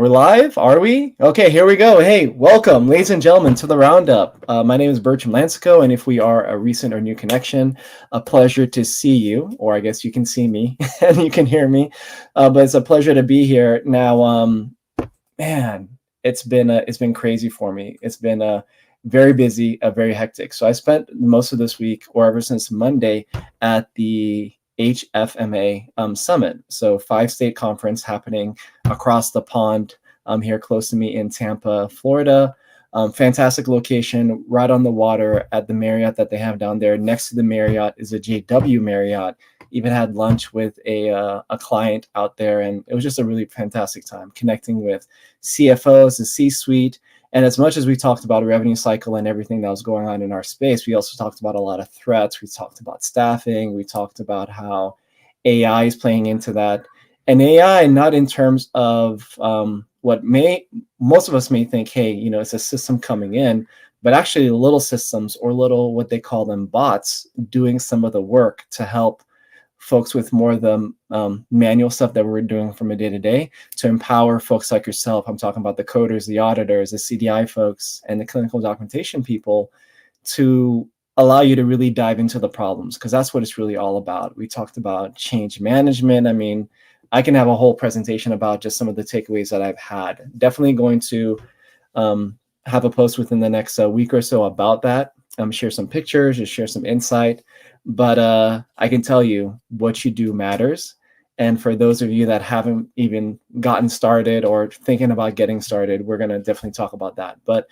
We're live, are we? Okay, here we go. Hey, welcome, ladies and gentlemen, to the Roundup. My name is Bertram Lansico, and if we are a recent or new connection, a pleasure to see you, or I guess you can see me and you can hear me, but it's a pleasure to be here. Now, man, it's been crazy for me. It's been very busy, very hectic. So I spent most of this week, or ever since Monday, at the HFMA summit. So 5-state conference happening across the pond here close to me in Tampa, Florida. Fantastic location, right on the water at the Marriott that they have down there. Next to the Marriott is a JW Marriott. Even had lunch with a client out there, and it was just a really fantastic time connecting with CFOs, the C-suite. And as much as we talked about a revenue cycle and everything that was going on in our space, we also talked about a lot of threats. We talked about staffing. We talked about how AI is playing into that. And AI, not in terms of what most of us may think, hey, it's a system coming in, but actually little systems or little, what they call them, bots, doing some of the work to help folks with more of the manual stuff that we're doing from a day-to-day to empower folks like yourself. I'm talking about the coders, the auditors, the CDI folks, and the clinical documentation people to allow you to really dive into the problems, because that's what it's really all about. We talked about change management. I mean, I can have a whole presentation about just some of the takeaways that I've had. Definitely going to have a post within the next week or so about that. Share some pictures, just share some insight. But I can tell you what you do matters. And for those of you that haven't even gotten started or thinking about getting started, we're going to definitely talk about that. But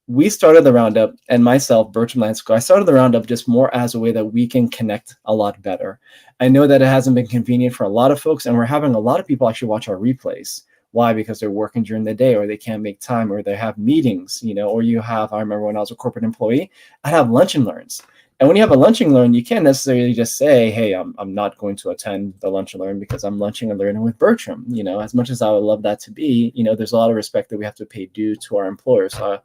we started the Roundup, and myself, Bertram Lansico, I started the Roundup just more as a way that we can connect a lot better. I know that it hasn't been convenient for a lot of folks, and we're having a lot of people actually watch our replays. Why? Because they're working during the day, or they can't make time, or they have meetings, or you have, I remember when I was a corporate employee, I'd have lunch and learns. And when you have a lunch and learn, you can't necessarily just say, hey, I'm not going to attend the lunch and learn because I'm lunching and learning with Bertram. As much as I would love that to be, there's a lot of respect that we have to pay due to our employers. So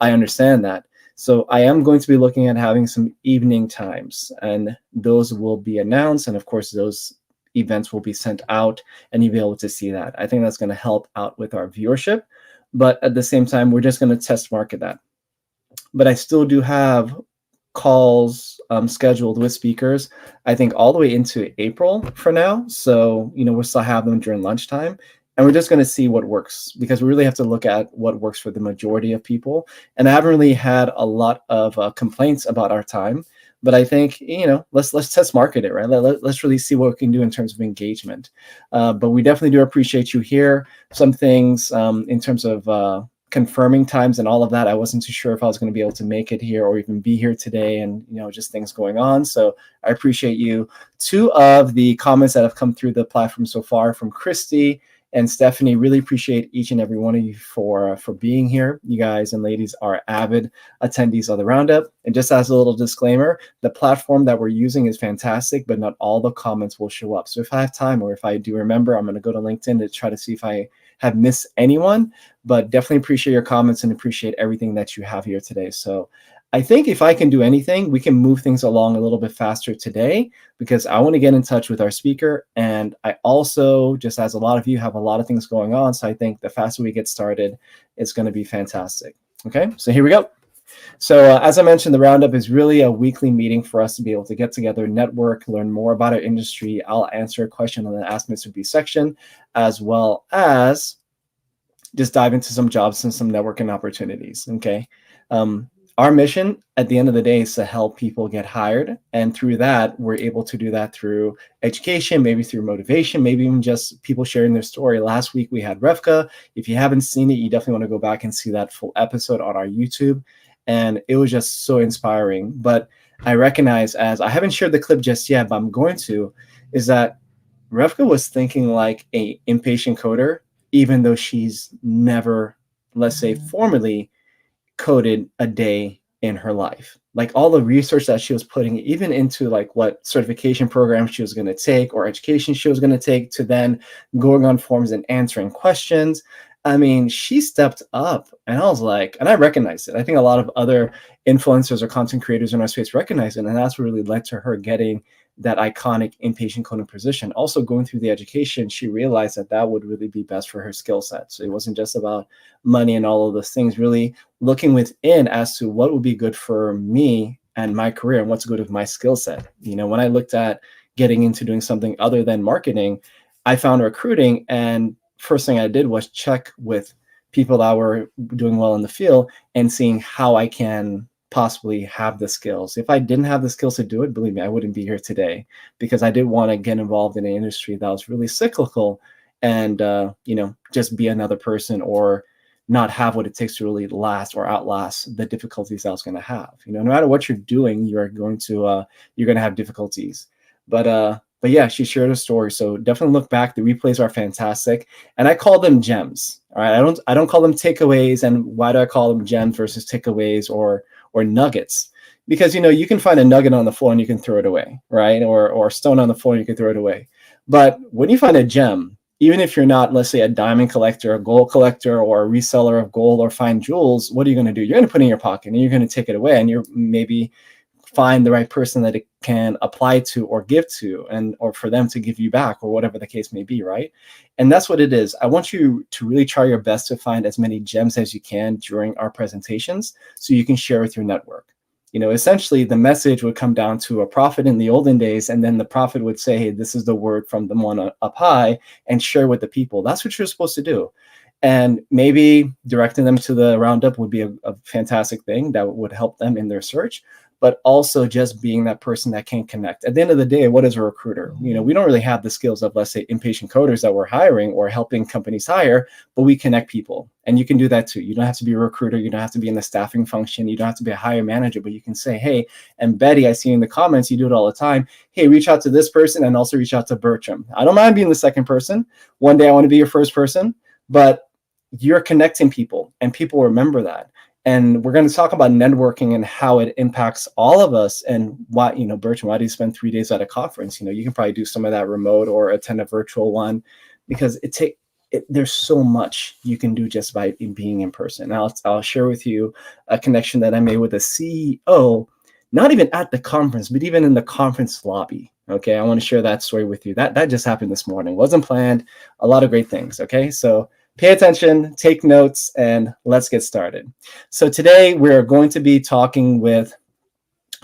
I understand that. So I am going to be looking at having some evening times, and those will be announced. And of course, those events will be sent out, and you'll be able to see that. I think that's going to help out with our viewership. But at the same time, we're just going to test market that. But I still do have calls scheduled with speakers, I think all the way into April for now. So, we'll still have them during lunchtime, and we're just going to see what works, because we really have to look at what works for the majority of people. And I haven't really had a lot of complaints about our time, but I think, let's test market it, right? Let's really see what we can do in terms of engagement. But we definitely do appreciate you here. Some things in terms of confirming times and all of that, I wasn't too sure if I was going to be able to make it here or even be here today, and just things going on. So I appreciate you. 2 of the comments that have come through the platform so far from Christy and Stephanie, really appreciate each and every one of you for being here. You guys and ladies are avid attendees of the Roundup. And just as a little disclaimer, the platform that we're using is fantastic, but not all the comments will show up. So if I have time, or if I do remember, I'm going to go to LinkedIn to try to see if I have missed anyone, but definitely appreciate your comments and appreciate everything that you have here today. So I think if I can do anything, we can move things along a little bit faster today, because I want to get in touch with our speaker. And I also, just as a lot of you have a lot of things going on, so I think the faster we get started, it's going to be fantastic. Okay, so here we go. So as I mentioned, the Roundup is really a weekly meeting for us to be able to get together, network, learn more about our industry. I'll answer a question on the Ask Mr. B section, as well as just dive into some jobs and some networking opportunities, okay? Our mission at the end of the day is to help people get hired. And through that, we're able to do that through education, maybe through motivation, maybe even just people sharing their story. Last week, we had Refka. If you haven't seen it, you definitely want to go back and see that full episode on our YouTube. And it was just so inspiring. But I recognize, as I haven't shared the clip just yet, but I'm going to, is that Refka was thinking like an impatient coder, even though she's never, let's say, formally coded a day in her life. Like all the research that she was putting even into like what certification program she was going to take or education she was going to take, to then going on forums and answering questions. I mean, she stepped up, and I was like, and I recognized it. I think a lot of other influencers or content creators in our space recognize it, and that's what really led to her getting that iconic inpatient coding position. Also going through the education, she realized that that would really be best for her skill set. So it wasn't just about money and all of those things, really looking within as to what would be good for me and my career and what's good with my skill set. You know, when I looked at getting into doing something other than marketing, I found recruiting, and first thing I did was check with people that were doing well in the field and seeing how I can possibly have the skills. If I didn't have the skills to do it, believe me, I wouldn't be here today, because I did want to get involved in an industry that was really cyclical and, you know, just be another person or not have what it takes to really last or outlast the difficulties I was going to have. You know, no matter what you're doing, you're going to have difficulties. But yeah, she shared a story. So definitely look back. The replays are fantastic, and I call them gems. All right, I don't call them takeaways. And why do I call them gems versus takeaways or nuggets? Because, you know, you can find a nugget on the floor and you can throw it away, right? Or a stone on the floor and you can throw it away. But when you find a gem, even if you're not, let's say, a diamond collector, a gold collector, or a reseller of gold or fine jewels, what are you going to do? You're going to put it in your pocket and you're going to take it away, and you're maybe find the right person that it can apply to or give to, and or for them to give you back, or whatever the case may be, right? And that's what it is. I want you to really try your best to find as many gems as you can during our presentations so you can share with your network. You know, essentially the message would come down to a prophet in the olden days, and then the prophet would say, hey, this is the word from the one up high, and share with the people. That's what you're supposed to do. And maybe directing them to the roundup would be a fantastic thing that would help them in their search, but also just being that person that can connect. At the end of the day, what is a recruiter? You know, we don't really have the skills of, let's say, inpatient coders that we're hiring or helping companies hire, but we connect people. And you can do that too. You don't have to be a recruiter. You don't have to be in the staffing function. You don't have to be a hire manager, but you can say, hey, and Betty, I see in the comments, you do it all the time. Hey, reach out to this person and also reach out to Bertram. I don't mind being the second person. One day I want to be your first person, but you're connecting people and people remember that. And we're going to talk about networking and how it impacts all of us, and why, you know, Bertram, why do you spend 3 days at a conference? You know, you can probably do some of that remote or attend a virtual one, because there's so much you can do just by being in person. Now, I'll share with you a connection that I made with a CEO, not even at the conference, but even in the conference lobby. Okay, I want to share that story with you. That just happened this morning. Wasn't planned. A lot of great things. Okay, so pay attention, take notes, and let's get started. So today we're going to be talking with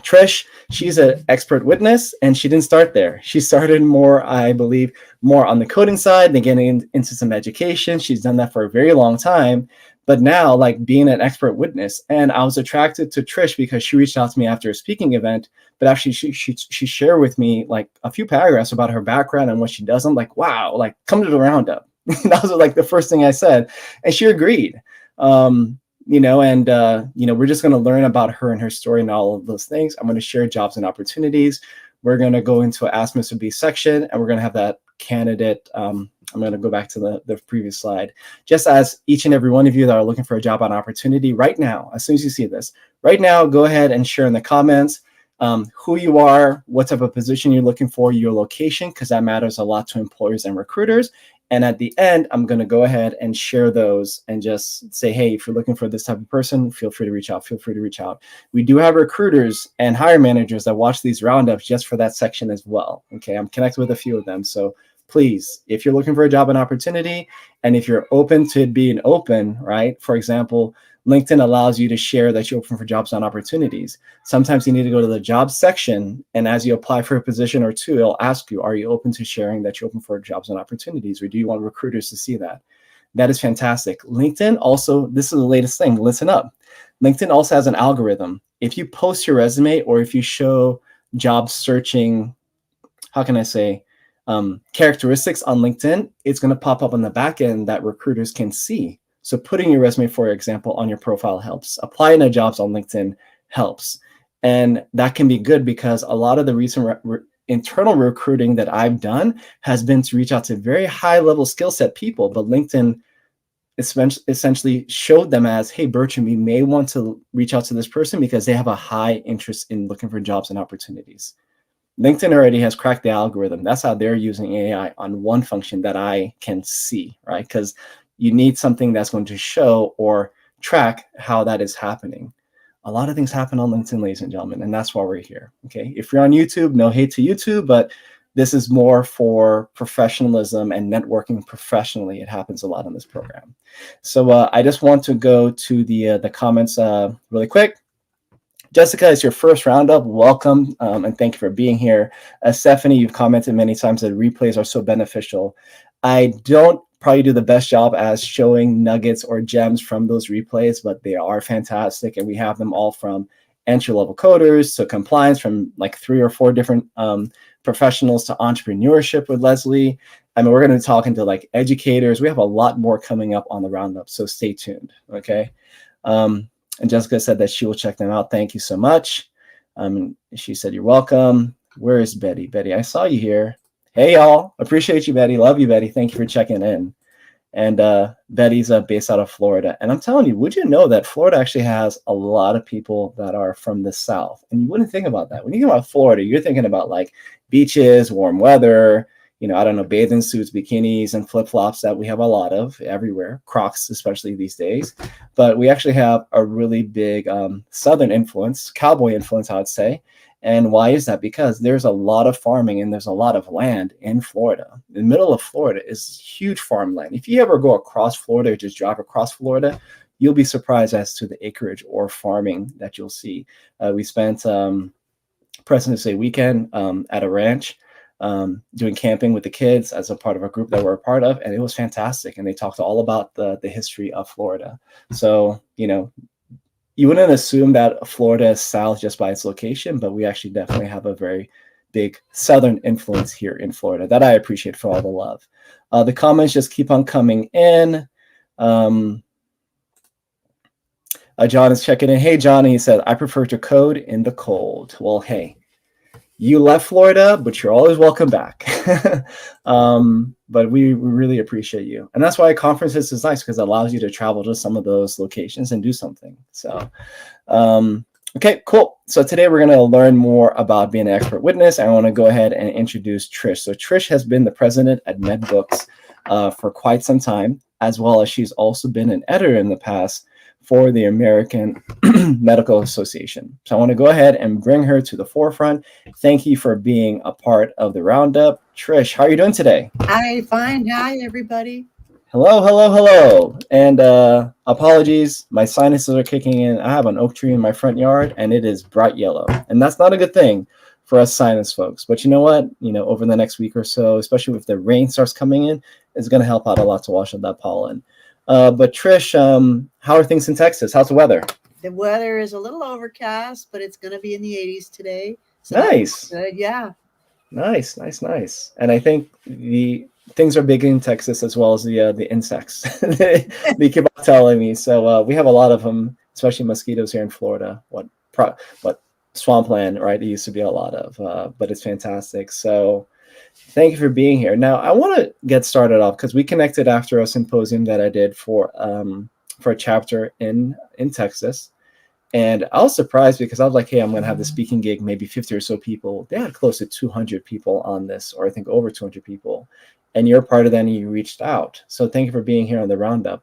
Trish. She's an expert witness, and she didn't start there. She started more, I believe, more on the coding side, then getting into some education. She's done that for a very long time, but now, like, being an expert witness. And I was attracted to Trish because she reached out to me after a speaking event, but actually she shared with me like a few paragraphs about her background and what she does. I'm like, wow, like, come to the roundup. That was like the first thing I said, and she agreed. You know, and you know, we're just going to learn about her and her story and all of those things. I'm going to share jobs and opportunities. We're going to go into an Ask Mr. B section, and we're going to have that candidate. I'm going to go back to the previous slide. Just as each and every one of you that are looking for a job and opportunity right now, as soon as you see this, right now, go ahead and share in the comments who you are, what type of position you're looking for, your location, because that matters a lot to employers and recruiters. And at the end, I'm going to go ahead and share those and just say, hey, if you're looking for this type of person, feel free to reach out. Feel free to reach out. We do have recruiters and hire managers that watch these roundups just for that section as well. Okay, I'm connected with a few of them. So please, if you're looking for a job and opportunity, and if you're open to it being open, right? For example, LinkedIn allows you to share that you're open for jobs and opportunities. Sometimes you need to go to the jobs section, and as you apply for a position or two, it'll ask you, are you open to sharing that you're open for jobs and opportunities, or do you want recruiters to see that? That is fantastic. LinkedIn also, this is the latest thing, listen up. LinkedIn also has an algorithm. If you post your resume, or if you show job searching, how can I say, characteristics on LinkedIn, it's going to pop up on the back end that recruiters can see. So putting your resume, for example, on your profile helps. Applying to jobs on LinkedIn helps. And that can be good because a lot of the recent internal recruiting that I've done has been to reach out to very high level skill set people, but LinkedIn essentially showed them as, hey, Bertram, you may want to reach out to this person because they have a high interest in looking for jobs and opportunities. LinkedIn already has cracked the algorithm. That's how they're using AI on one function that I can see, right? Because you need something that's going to show or track how that is happening. a lot of things happen on LinkedIn, ladies and gentlemen, and that's why we're here. Okay. If you're on YouTube, no hate to YouTube, but this is more for professionalism and networking professionally. It happens a lot on this program. So I just want to go to the comments really quick. Jessica, it's your first roundup. Welcome, and thank you for being here. Stephanie, you've commented many times that replays are so beneficial. I don't probably do the best job as showing nuggets or gems from those replays, but they are fantastic, and we have them all from entry-level coders to compliance, from like 3 or 4 different professionals to entrepreneurship with Leslie. I mean, we're going to be talking to like educators. We have a lot more coming up on the roundup, so stay tuned. Okay. And Jessica said that she will check them out. Thank you so much. She said, you're welcome. Where is Betty? Betty, I saw you here. Hey, y'all. Appreciate you, Betty. Love you, Betty. Thank you for checking in. And Betty's based out of Florida. And I'm telling you, would you know that Florida actually has a lot of people that are from the South? And you wouldn't think about that. When you think about Florida, you're thinking about like beaches, warm weather, I don't know, bathing suits, bikinis, and flip-flops that we have a lot of everywhere, Crocs especially these days. But we actually have a really big Southern influence, cowboy influence, I would say. And why is that? Because there's a lot of farming and there's a lot of land in Florida. The middle of Florida is huge farmland. If you ever go across Florida or just drive across Florida, you'll be surprised as to the acreage or farming that you'll see. We spent President's Day weekend at a ranch, doing camping with the kids as a part of a group that we're a part of, and it was fantastic. And they talked all about the history of Florida. So, you wouldn't assume that Florida is South just by its location, but we actually definitely have a very big Southern influence here in Florida that I appreciate for all the love. The comments just keep on coming in. John is checking in. Hey, John, he said, I prefer to code in the cold. Well, hey, you left Florida, but you're always welcome back. But we really appreciate you. And that's why conferences is nice, because it allows you to travel to some of those locations and do something. So, okay, cool. So today we're going to learn more about being an expert witness. I want to go ahead and introduce Trish. So Trish has been the president at MedBooks for quite some time, as well as she's also been an editor in the past for the American Medical Association. So I want to go ahead and bring her to the forefront. Thank you for being a part of the roundup. Trish, how are you doing today? Hi, fine. Hi, everybody. Hello, hello, hello. And apologies, my sinuses are kicking in. I have an oak tree in my front yard, and it is bright yellow. And that's not a good thing for us sinus folks. But you know what? Over the next week or so, especially if the rain starts coming in, it's going to help out a lot to wash out that pollen. But Trish, how are things in Texas? How's the weather? The weather is a little overcast, but it's going to be in the 80s today. So nice. Good. Yeah. Nice. And I think the things are big in Texas, as well as the insects. They keep on telling me. So we have a lot of them, especially mosquitoes here in Florida. What swampland, right? It used to be a lot of, but it's fantastic. So thank you for being here. Now, I want to get started off because we connected after a symposium that I did for a chapter in Texas. And I was surprised because I was like, hey, I'm going to have the speaking gig, maybe 50 or so people. They had close to 200 people on this, or I think over 200 people. And you're part of that, and you reached out. So thank you for being here on the roundup.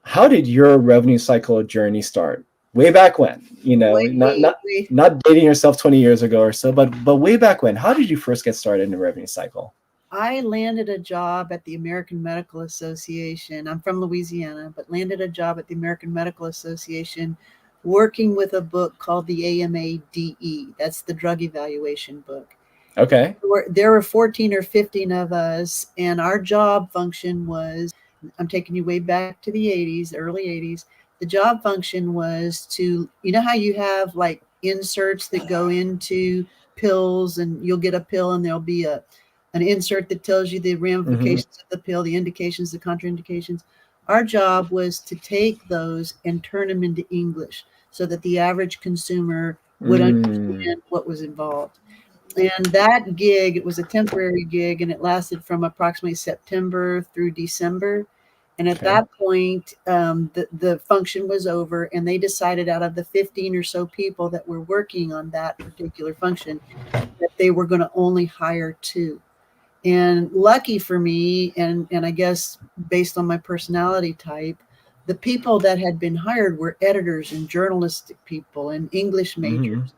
How did your revenue cycle journey start? Way back when, not dating yourself 20 years ago or so, but way back when. How did you first get started in the revenue cycle? I landed a job at the American Medical Association. I'm from Louisiana, but landed a job at the American Medical Association working with a book called the AMADE. That's the drug evaluation book. Okay. There were 14 or 15 of us, and our job function was, I'm taking you way back to the 80s, early 80s. The job function was to, how you have like inserts that go into pills, and you'll get a pill and there'll be an insert that tells you the ramifications of the pill, the indications, the contraindications. Our job was to take those and turn them into English so that the average consumer would understand what was involved. And that gig, it was a temporary gig, and it lasted from approximately September through December. And at that point, the function was over, and they decided out of the 15 or so people that were working on that particular function that they were going to only hire 2. And lucky for me, and I guess based on my personality type, the people that had been hired were editors and journalistic people and English Hmm. majors.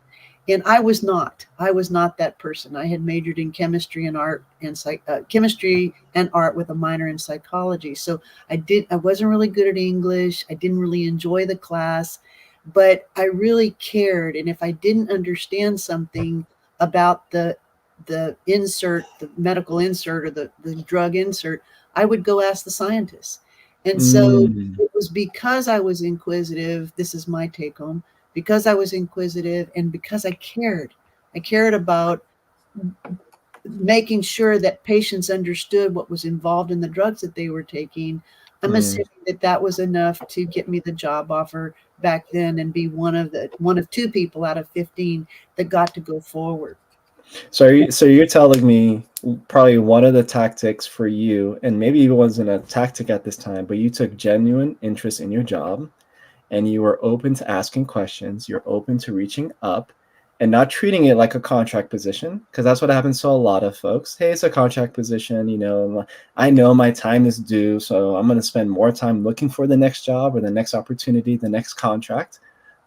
And I was not that person. I had majored in chemistry and art and chemistry and art with a minor in psychology. So I wasn't really good at English. I didn't really enjoy the class, but I really cared. And if I didn't understand something about the medical insert or the drug insert, I would go ask the scientists. And so Mm. it was because I was inquisitive. This is my take home, because I was inquisitive and because I cared. I cared about making sure that patients understood what was involved in the drugs that they were taking. I'm Mm. assuming that that was enough to get me the job offer back then and be one of two people out of 15 that got to go forward. So you're telling me probably one of the tactics for you, and maybe it wasn't a tactic at this time, but you took genuine interest in your job and you were open to asking questions, you're open to reaching up and not treating it like a contract position, because that's what happens to a lot of folks. Hey, it's a contract position, I know my time is due, so I'm going to spend more time looking for the next job or the next opportunity, the next contract.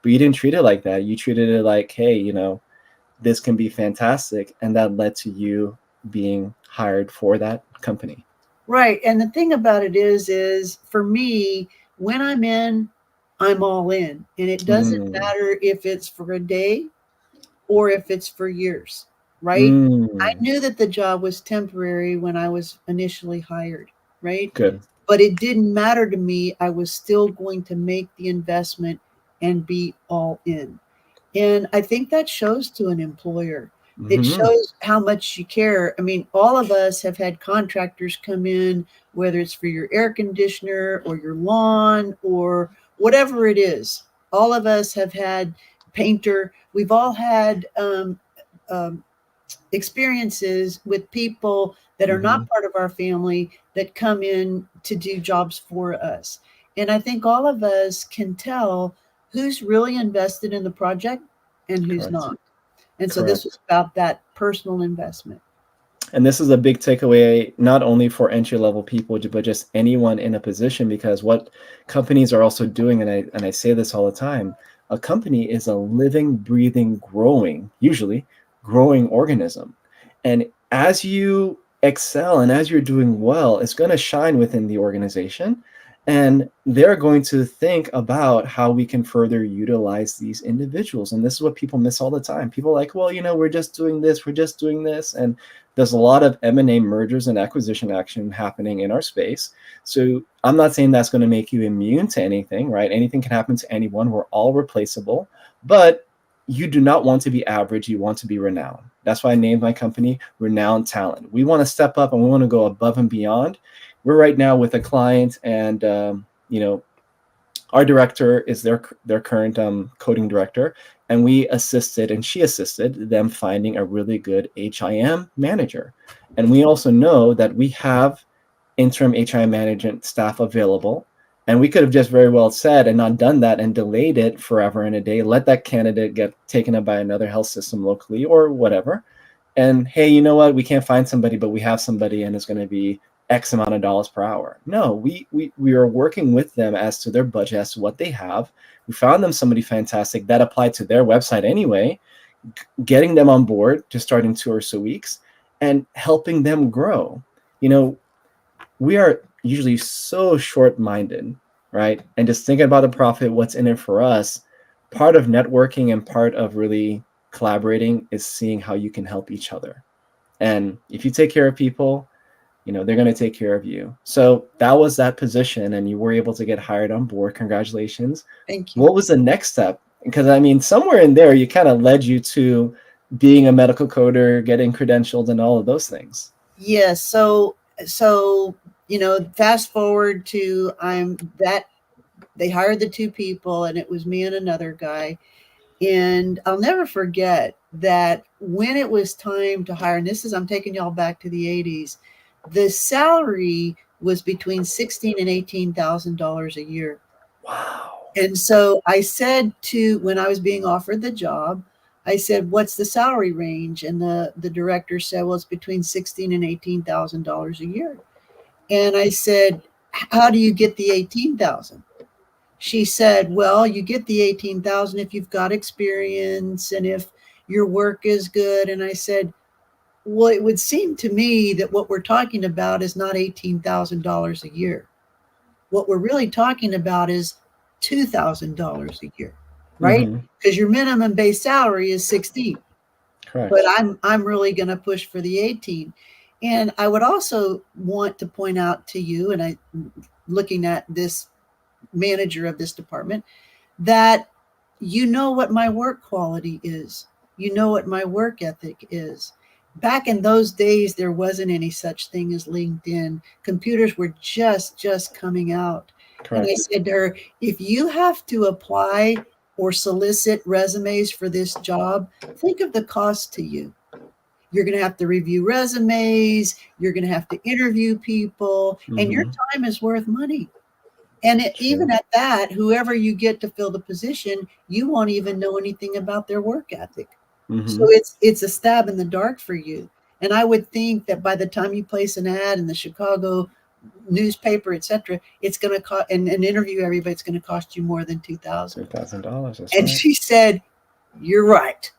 But you didn't treat it like that. You treated it like, hey, this can be fantastic, and that led to you being hired for that company. Right. And the thing about it is for me, when I'm in, I'm all in. And it doesn't Mm. matter if it's for a day or if it's for years, right? I Mm. knew that the job was temporary when I was initially hired, right? Good. But it didn't matter to me. I was still going to make the investment and be all in. And I think that shows to an employer. It Hmm. shows how much you care. I mean, all of us have had contractors come in, whether it's for your air conditioner or your lawn or whatever it is. All of us have had painter. We've all had um, experiences with people that are Hmm. not part of our family that come in to do jobs for us. And I think all of us can tell who's really invested in the project and who's Correct. not. And so this was Correct. about that personal investment. And this is a big takeaway, not only for entry level people, but just anyone in a position, because what companies are also doing, and I say this all the time, a company is a living, breathing, growing, usually growing organism. And as you excel and as you're doing well, it's going to shine within the organization. And they're going to think about how we can further utilize these individuals. And this is what people miss all the time. People are like, well, we're just doing this, we're just doing this. And there's a lot of M&A, mergers and acquisition action happening in our space. So I'm not saying that's going to make you immune to anything, right? Anything can happen to anyone. We're all replaceable, but you do not want to be average. You want to be renowned. That's why I named my company Renowned Talent. We want to step up and we want to go above and beyond. We're right now with a client, and our director is their current coding director, and we assisted and she assisted them finding a really good HIM manager. And we also know that we have interim HIM management staff available. And we could have just very well said and not done that and delayed it forever and a day, let that candidate get taken up by another health system locally or whatever. And hey, you know what? We can't find somebody, but we have somebody and it's going to be X amount of dollars per hour. No, we are working with them as to their budget, as to what they have. We found them somebody fantastic that applied to their website anyway, getting them on board to start in 2 or so weeks and helping them grow. You know, we are usually so short-minded, right? And just thinking about the profit, what's in it for us. Part of networking and part of really collaborating is seeing how you can help each other. And if you take care of people, they're going to take care of you. So that was that position, and you were able to get hired on board. Congratulations. Thank you. What was the next step? Because I mean, somewhere in there, you kind of led you to being a medical coder, getting credentialed, and all of those things. Yes. So fast forward to I'm that they hired the two people and it was me and another guy. And I'll never forget that when it was time to hire, and I'm taking y'all back to the 80s, the salary was between $16,000 and $18,000 a year. Wow. And so I said when I was being offered the job, I said, "What's the salary range?" And the director said, "Well, it's between $16,000 and $18,000 a year." And I said, "How do you get the 18,000?" she said, well, you get the 18,000 if you've got experience and if your work is good. And I said, well, it would seem to me that what we're talking about is not $18,000 a year. What we're really talking about is $2,000 a year, right? Mm-hmm. Because your minimum base salary is 16, Correct. but I'm really going to push for the 18. And I would also want to point out to you, and I looking at this manager of this department, that you know what my work quality is. You know what my work ethic is. Back in those days, there wasn't any such thing as LinkedIn. Computers were just coming out. And I Correct. said to her, if you have to apply or solicit resumes for this job, think of the cost to you. You're going to have to review resumes. You're going to have to interview people, and your Mm-hmm. time is worth money. And even True. at that, whoever you get to fill the position, you won't even know anything about their work ethic. So Mm-hmm. it's a stab in the dark for you. And I would think that by the time you place an ad in the Chicago newspaper, etc., it's going to cost and interview everybody. It's going to cost you more than 2,000. $2,000. That's And right. she said, "You're right."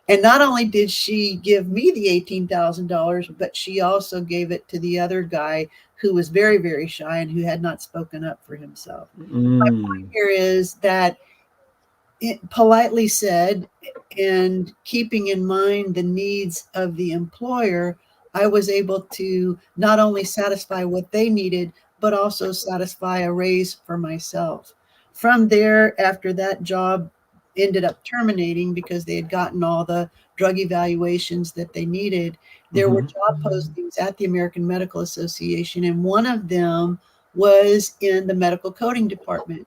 And not only did she give me the $18,000, but she also gave it to the other guy who was very, very shy and who had not spoken up for himself. My point Mm. here is that it politely said, and keeping in mind the needs of the employer, I was able to not only satisfy what they needed, but also satisfy a raise for myself. From there, after that job ended up terminating because they had gotten all the drug evaluations that they needed, there were Mm-hmm. job postings at the American Medical Association, and one of them was in the medical coding department.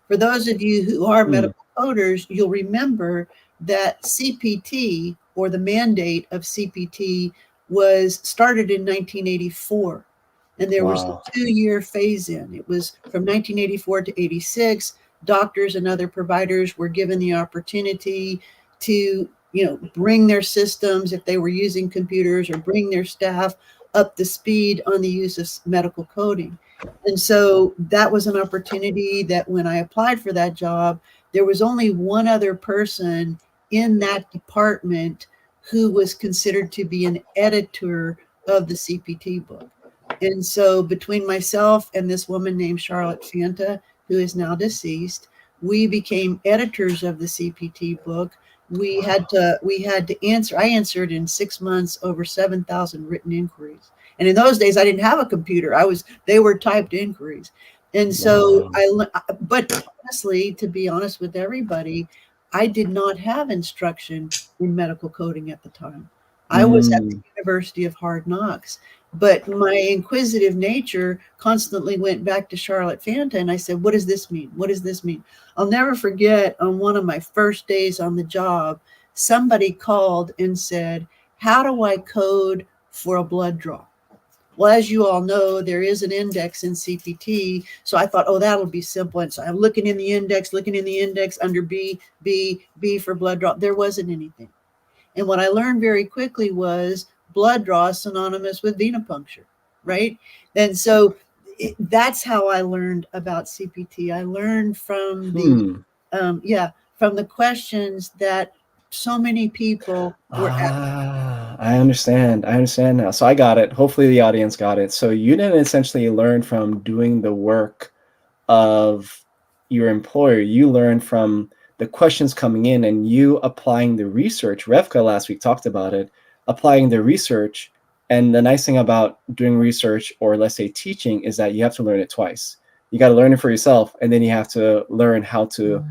For those of you who are Mm. medical coders, you'll remember that CPT, or the mandate of CPT, was started in 1984. And there was a Wow. 2-year phase in. It was from 1984 to 86. Doctors and other providers were given the opportunity to, bring their systems, if they were using computers, or bring their staff up to speed on the use of medical coding. And so that was an opportunity that when I applied for that job, there was only one other person in that department who was considered to be an editor of the CPT book. And so between myself and this woman named Charlotte Fanta, who is now deceased, we became editors of the CPT book. We had to answer. I answered in 6 months over 7,000 written inquiries. And in those days, I didn't have a computer. They were typed inquiries. And so Wow. but honestly, to be honest with everybody, I did not have instruction in medical coding at the time. I was at the Mm. University of Hard Knocks, but my inquisitive nature constantly went back to Charlotte Fanta. And I said, what does this mean? What does this mean? I'll never forget, on one of my first days on the job, somebody called and said, how do I code for a blood draw? Well, as you all know, there is an index in CPT. So I thought, oh, that'll be simple. And so I'm looking in the index under B for blood draw. There wasn't anything. And what I learned very quickly was blood draw is synonymous with venipuncture, right? And so that's how I learned about CPT. I learned from Hmm. from the questions that so many people were asking. I understand. I understand now. So I got it. Hopefully the audience got it. So you didn't essentially learn from doing the work of your employer. You learned from the questions coming in and you applying the research. Revka last week talked about it, applying the research. And the nice thing about doing research, or let's say teaching, is that you have to learn it twice. You got to learn it for yourself, and then you have to learn how to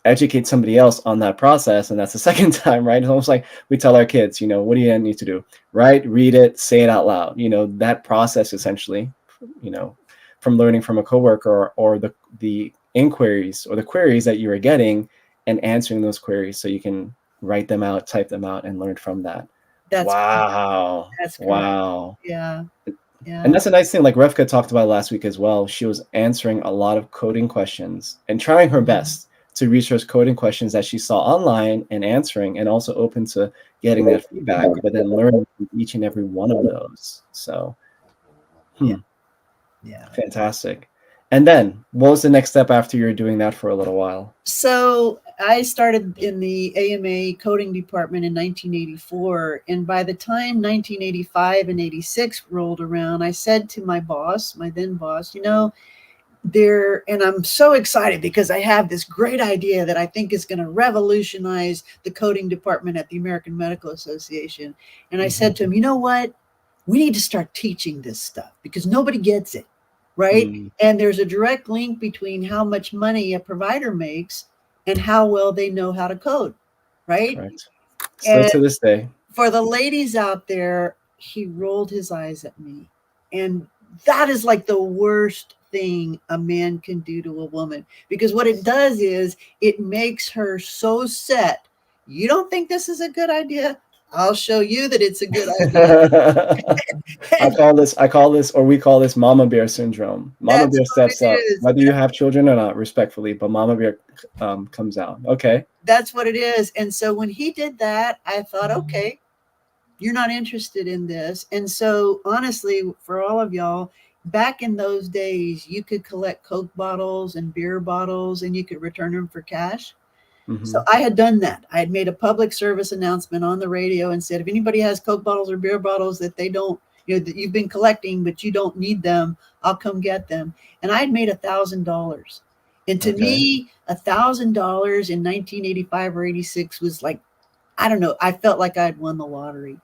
educate somebody else on that process, and that's the second time, right? It's almost like we tell our kids, what do you need to do? Write, read it, say it out loud. That process essentially, you know, from learning from a coworker, or the inquiries or the queries that you are getting, and answering those queries so you can write them out, type them out, and learn from that. That's correct. Wow. That's correct. Wow. Yeah. And Yeah. that's a nice thing, like Refka talked about last week as well. She was answering a lot of coding questions and trying her best to research coding questions that she saw online, and answering, and also open to getting that feedback, but then learning from each and every one of those. So, Yeah. Yeah. fantastic. And then what was the next step after you were doing that for a little while? So I started in the AMA coding department in 1984. And by the time 1985 and 86 rolled around, I said to my boss, my then boss, and I'm so excited because I have this great idea that I think is going to revolutionize the coding department at the American Medical Association. And I said to him, you know what? We need to start teaching this stuff because nobody gets it, right? Mm, And there's a direct link between how much money a provider makes and how well they know how to code, right? correct. Still And to this day. for the ladies out there, he rolled his eyes at me. And that is like the worst thing a man can do to a woman, because what it does is it makes her so set. You don't think this is a good idea? I'll show you that it's a good idea. I call this, or we call this mama bear syndrome. Mama That's bear what steps it up, is. whether you have children or not, respectfully, but mama bear comes out. Okay. That's what it is. And so when he did that, I thought, okay, you're not interested in this. And so honestly, for all of y'all, back in those days, you could collect Coke bottles and beer bottles and you could return them for cash. So I had done that. I had made a public service announcement on the radio and said, if anybody has Coke bottles or beer bottles that they don't, that you've been collecting, but you don't need them, I'll come get them. And I had made $1,000. And to me, $1,000 in 1985 or 86 was like, I don't know, I felt like I had won the lottery.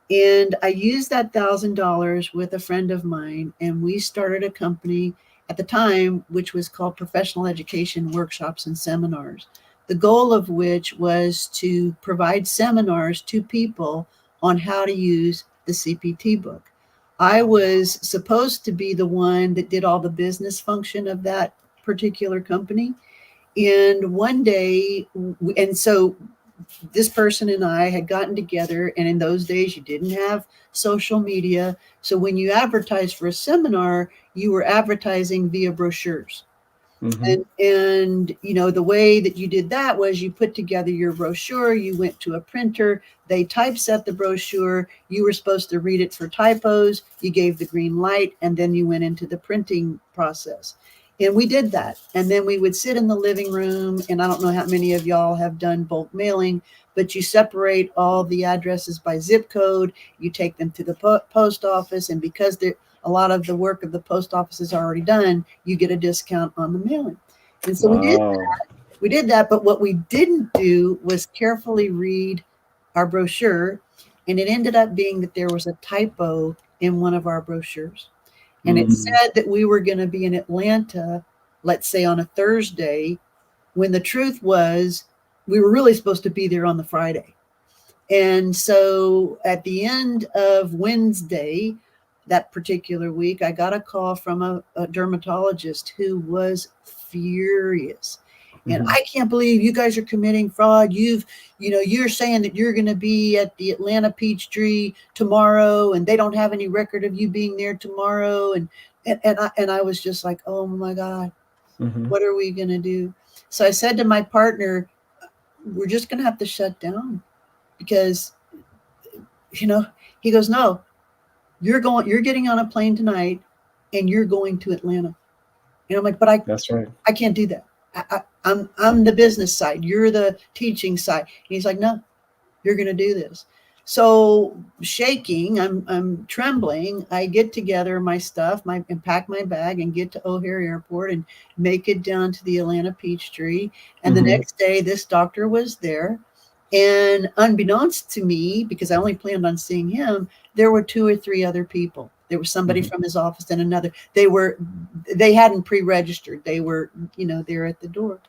And I used that $1,000 with a friend of mine, and we started a company at the time, which was called Professional Education Workshops and Seminars. The goal of which was to provide seminars to people on how to use the CPT book. I was supposed to be the one that did all the business function of that particular company. And one day, and so this person and I had gotten together, and in those days you didn't have social media. So when you advertised for a seminar, you were advertising via brochures. And the way that you did that was you put together your brochure, you went to a printer, they typeset the brochure, you were supposed to read it for typos, you gave the green light, and then you went into the printing process. And we did that. And then we would sit in the living room, and I don't know how many of y'all have done bulk mailing, but you separate all the addresses by zip code, you take them to the post office, and because a lot of the work of the post office is already done, you get a discount on the mailing. And so we did that, but what we didn't do was carefully read our brochure, and it ended up being that there was a typo in one of our brochures. And it said that we were going to be in Atlanta, let's say on a Thursday, when the truth was we were really supposed to be there on the Friday. And so at the end of Wednesday, that particular week, I got a call from a dermatologist who was furious. And I can't believe you guys are committing fraud. You're saying that you're going to be at the Atlanta Peachtree tomorrow, and they don't have any record of you being there tomorrow. And I was just like, oh my God, what are we going to do? So I said to my partner, we're just going to have to shut down because, he goes, no, you're getting on a plane tonight and you're going to Atlanta. And I'm like, but that's right. I can't do that. I'm the business side. You're the teaching side. And he's like, no, you're going to do this. So shaking, I'm trembling. I get together my stuff, and pack my bag and get to O'Hare Airport and make it down to the Atlanta Peachtree. And the next day, this doctor was there. And unbeknownst to me, because I only planned on seeing him, there were 2 or 3 other people. There was somebody from his office and another. They hadn't pre-registered. They were, there at the door.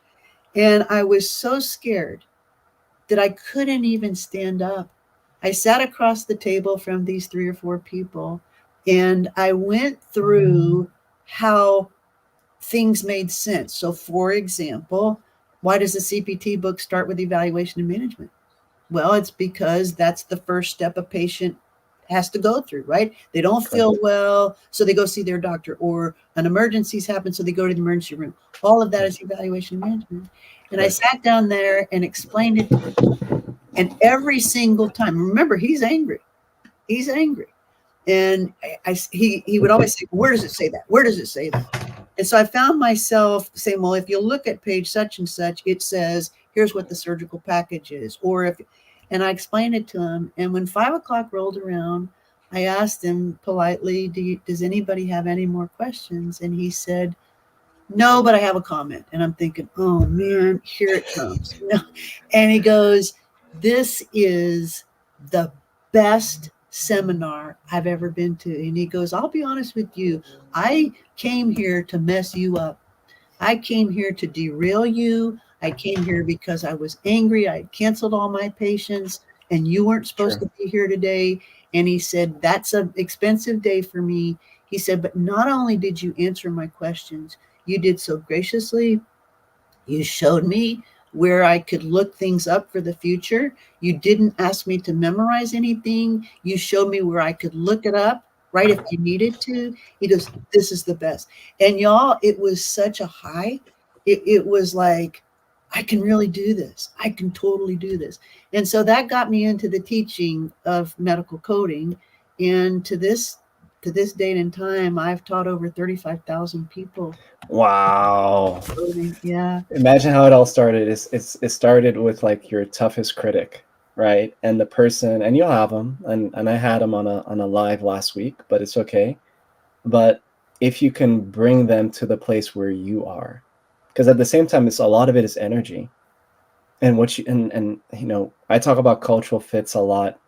And I was so scared that I couldn't even stand up. I sat across the table from these 3 or 4 people, and I went through how things made sense. So for example, why does the CPT book start with evaluation and management? Well, it's because that's the first step a patient has to go through, right? They don't feel well, so they go see their doctor, or an emergency's happened, so they go to the emergency room. All of that is evaluation and management. And I sat down there and explained it to him. And every single time, remember, he's angry. He's angry. And he would always say, where does it say that? Where does it say that? And so I found myself saying, well, if you look at page such and such, it says, here's what the surgical package is. Or if, and I explained it to him. And when 5 o'clock rolled around, I asked him politely, does anybody have any more questions? And he said, no, but I have a comment. And I'm thinking, oh man, here it comes. And he goes, this is the best seminar I've ever been to. And he goes, I'll be honest with you. I came here to mess you up. I came here to derail you. I came here because I was angry. I canceled all my patients and you weren't supposed to be here today. And he said, that's an expensive day for me. He said, but not only did you answer my questions, you did so graciously. You showed me where I could look things up for the future. You didn't ask me to memorize anything. You showed me where I could look it up, right, if you needed to. He goes, this is the best. And y'all, it was such a high. It was like, I can really do this. I can totally do this. And so that got me into the teaching of medical coding. And to this date and time, I've taught over 35,000 people. Wow. Yeah. Imagine how it all started. It started with like your toughest critic, right? And the person, and you'll have them, and I had them on a live last week, but it's okay. But if you can bring them to the place where you are, because at the same time, it's a lot of it is energy, and what you and you know, I talk about cultural fits a lot.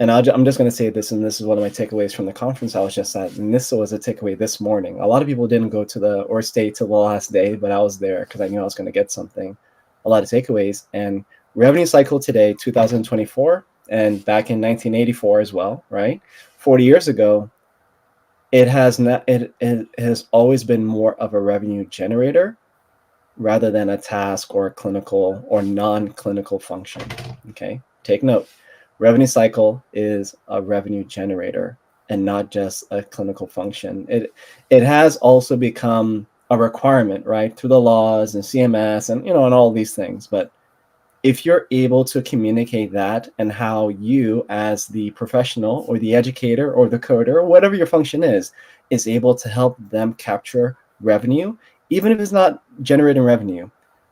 And I'm just going to say this, and this is one of my takeaways from the conference I was just at, and this was a takeaway this morning. A lot of people didn't go to or stay till the last day, but I was there because I knew I was going to get something. A lot of takeaways. And revenue cycle today, 2024, and back in 1984 as well, right? 40 years ago, it has always been more of a revenue generator rather than a task or a clinical or non-clinical function. Okay, take note. Revenue cycle is a revenue generator and not just a clinical function. It has also become a requirement, right, through the laws and CMS and and all these things. But if you're able to communicate that and how you, as the professional or the educator or the coder or whatever your function is able to help them capture revenue, even if it's not generating revenue,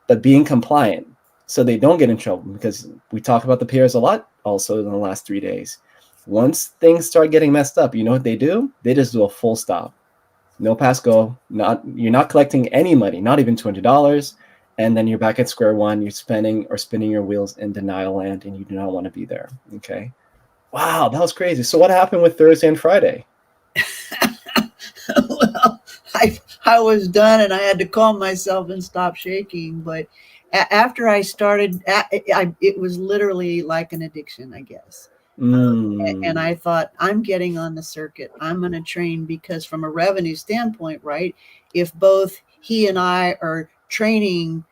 but being compliant so they don't get in trouble, because we talk about the peers a lot also in the last 3 days. Once things start getting messed up, you know what they do? They just do a full stop. No pass go. You're not collecting any money, not even $200. And then you're back at square one. You're spinning your wheels in denial land, and you do not want to be there. Okay. Wow, that was crazy. So what happened with Thursday and Friday? Well, I was done, and I had to calm myself and stop shaking. But after I started, it was literally like an addiction, I guess. And I thought, I'm getting on the circuit. I'm going to train, because from a revenue standpoint, right, if both he and I are training,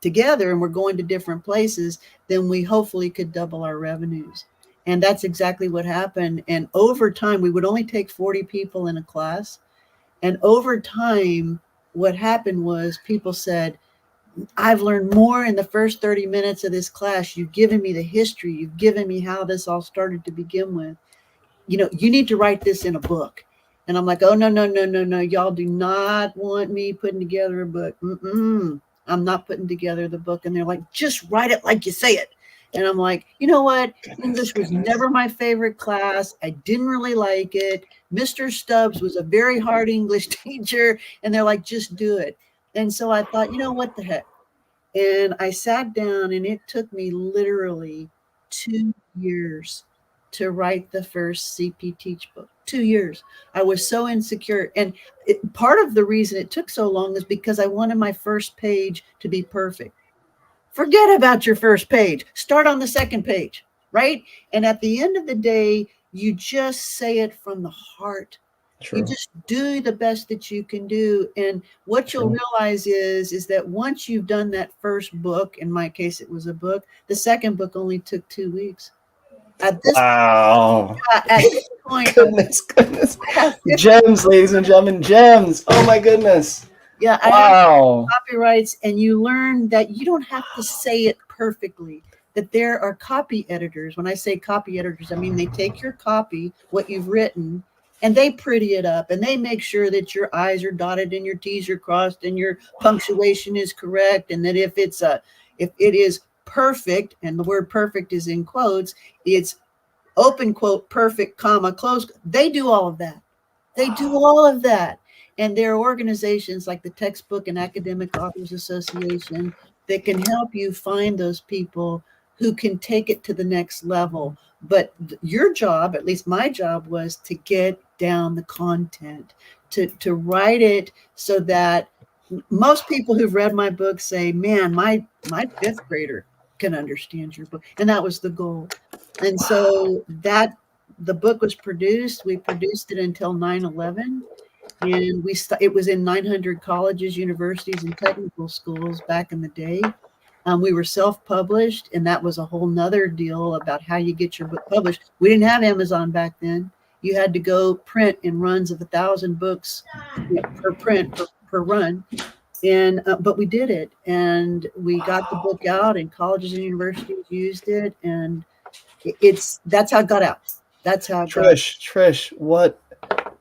together, and we're going to different places, then we hopefully could double our revenues. And that's exactly what happened. And over time, we would only take 40 people in a class. And over time, what happened was people said, I've learned more in the first 30 minutes of this class. You've given me the history. You've given me how this all started to begin with. You need to write this in a book. And I'm like, oh, no, no, no, no, no. Y'all do not want me putting together a book. I'm not putting together the book. And they're like, just write it like you say it. And I'm like, you know what? English was never my favorite class. I didn't really like it. Mr. Stubbs was a very hard English teacher. And they're like, just do it. And so I thought, what the heck? And I sat down, and it took me literally 2 years to write the first CP Teach book. 2 years. I was so insecure. And part of the reason it took so long is because I wanted my first page to be perfect. Forget about your first page. Start on the second page, right? And at the end of the day, you just say it from the heart. True. You just do the best that you can do. And what you'll realize is that once you've done that first book, in my case, it was a book, the second book only took 2 weeks. At this point, goodness. Gems, ladies and gentlemen, gems. Oh my goodness. Yeah. Wow. Copyrights, and you learn that you don't have to say it perfectly, that there are copy editors. When I say copy editors, I mean they take your copy, what you've written, and they pretty it up and they make sure that your I's are dotted and your T's are crossed and your punctuation is correct. And that if it is perfect, and the word perfect is in quotes, it's open quote perfect comma close. They do all of that. They do all of that. And there are organizations like the Textbook and Academic Authors Association that can help you find those people who can take it to the next level. But your job, at least my job, was to get down the content, to write it so that most people who've read my book say, man, my fifth grader can understand your book. And that was the goal. And so that the book was produced. We produced it until 9/11, and it was in 900 colleges, universities, and technical schools back in the day. We were self-published, and that was a whole nother deal about how you get your book published. We didn't have Amazon back then. You had to go print in runs of 1,000 books per print per run. And but we did it, and we got the book out, and colleges and universities used it, and that's how it got out. That's how it got out. Trish,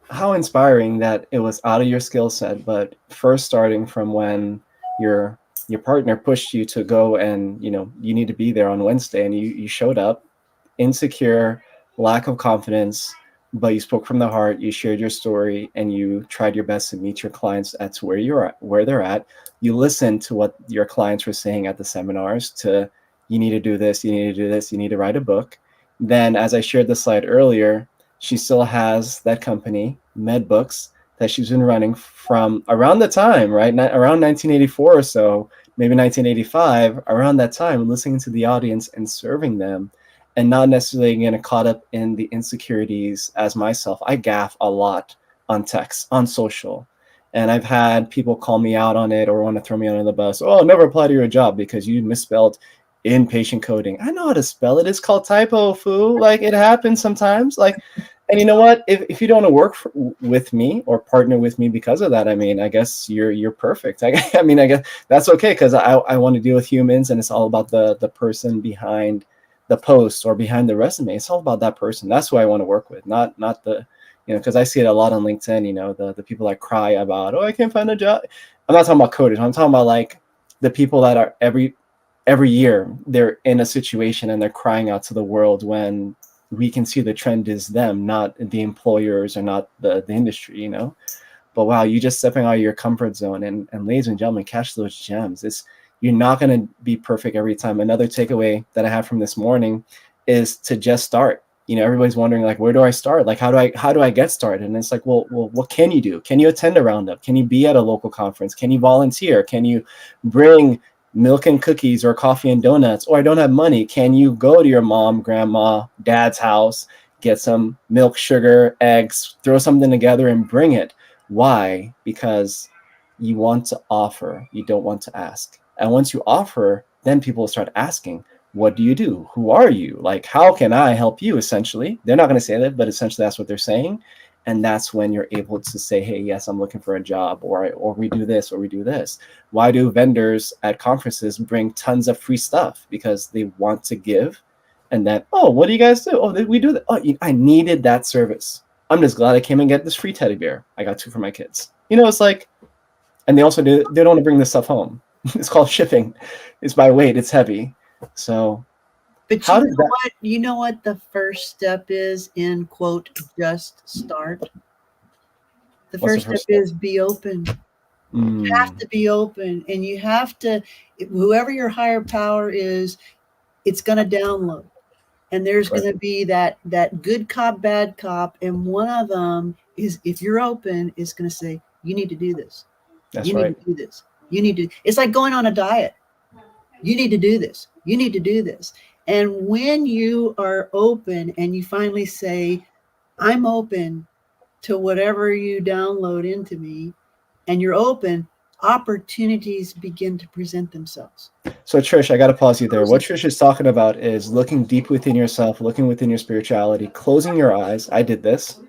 how inspiring that it was out of your skill set, but first starting from when your partner pushed you to go and you need to be there on Wednesday, and you showed up, insecure, lack of confidence, but you spoke from the heart, you shared your story, and you tried your best to meet your clients at where they're at. You listened to what your clients were saying at the seminars, to you need to do this, you need to do this, you need to write a book. Then, as I shared the slide earlier, she still has that company, Med Books, that she's been running from around the time, right? Around 1984 or so, maybe 1985, around that time, listening to the audience and serving them, and not necessarily getting caught up in the insecurities as myself. I gaffe a lot on text, on social. And I've had people call me out on it or want to throw me under the bus. Oh, I'll never apply to your job because you misspelled inpatient coding. I know how to spell it. It's called typo, fool. Like, it happens sometimes. Like, and you know what? If you don't want to work with me or partner with me because of that, I mean, I guess you're perfect. I mean, I guess that's okay, because I want to deal with humans, and it's all about the person behind the post or behind the resume. It's all about that person. That's who I want to work with, not the, because I see it a lot on LinkedIn, the people that cry about, oh, I can't find a job. I'm not talking about coders. I'm talking about like the people that are every year they're in a situation and they're crying out to the world, when we can see the trend is them, not the employers or not the industry, But wow, you just stepping out of your comfort zone, and ladies and gentlemen, catch those gems. You're not going to be perfect every time. Another takeaway that I have from this morning is to just start. Everybody's wondering, like, where do I start? Like, how do I get started? And it's like, well, what can you do? Can you attend a roundup? Can you be at a local conference? Can you volunteer? Can you bring milk and cookies or coffee and donuts? Or I don't have money. Can you go to your mom, grandma, dad's house, get some milk, sugar, eggs, throw something together and bring it? Why? Because you want to offer. You don't want to ask. And once you offer, then people will start asking, what do you do? Who are you? Like, how can I help you? Essentially, they're not going to say that, but essentially that's what they're saying. And that's when you're able to say, hey, yes, I'm looking for a job, or we do this, or we do this. Why do vendors at conferences bring tons of free stuff? Because they want to give. And then, oh, what do you guys do? Oh, we do that. Oh, I needed that service. I'm just glad I came and get this free teddy bear. I got 2 for my kids. It's like, and they don't want to bring this stuff home. It's called shipping. It's by weight. It's heavy. So, but you know what the first step is in quote, just start? The first step is be open. You have to be open, and you have to, whoever your higher power is, it's going to download. And there's going to be that good cop, bad cop. And one of them is, if you're open, is going to say, you need to do this. That's you right. need to do this. You need to, it's like going on a diet. You need to do this. You need to do this. And when you are open and you finally say, I'm open to whatever you download into me, and you're open, opportunities begin to present themselves. So Trish, I got to pause you there. What Trish is talking about is looking deep within yourself, looking within your spirituality, closing your eyes. I did this.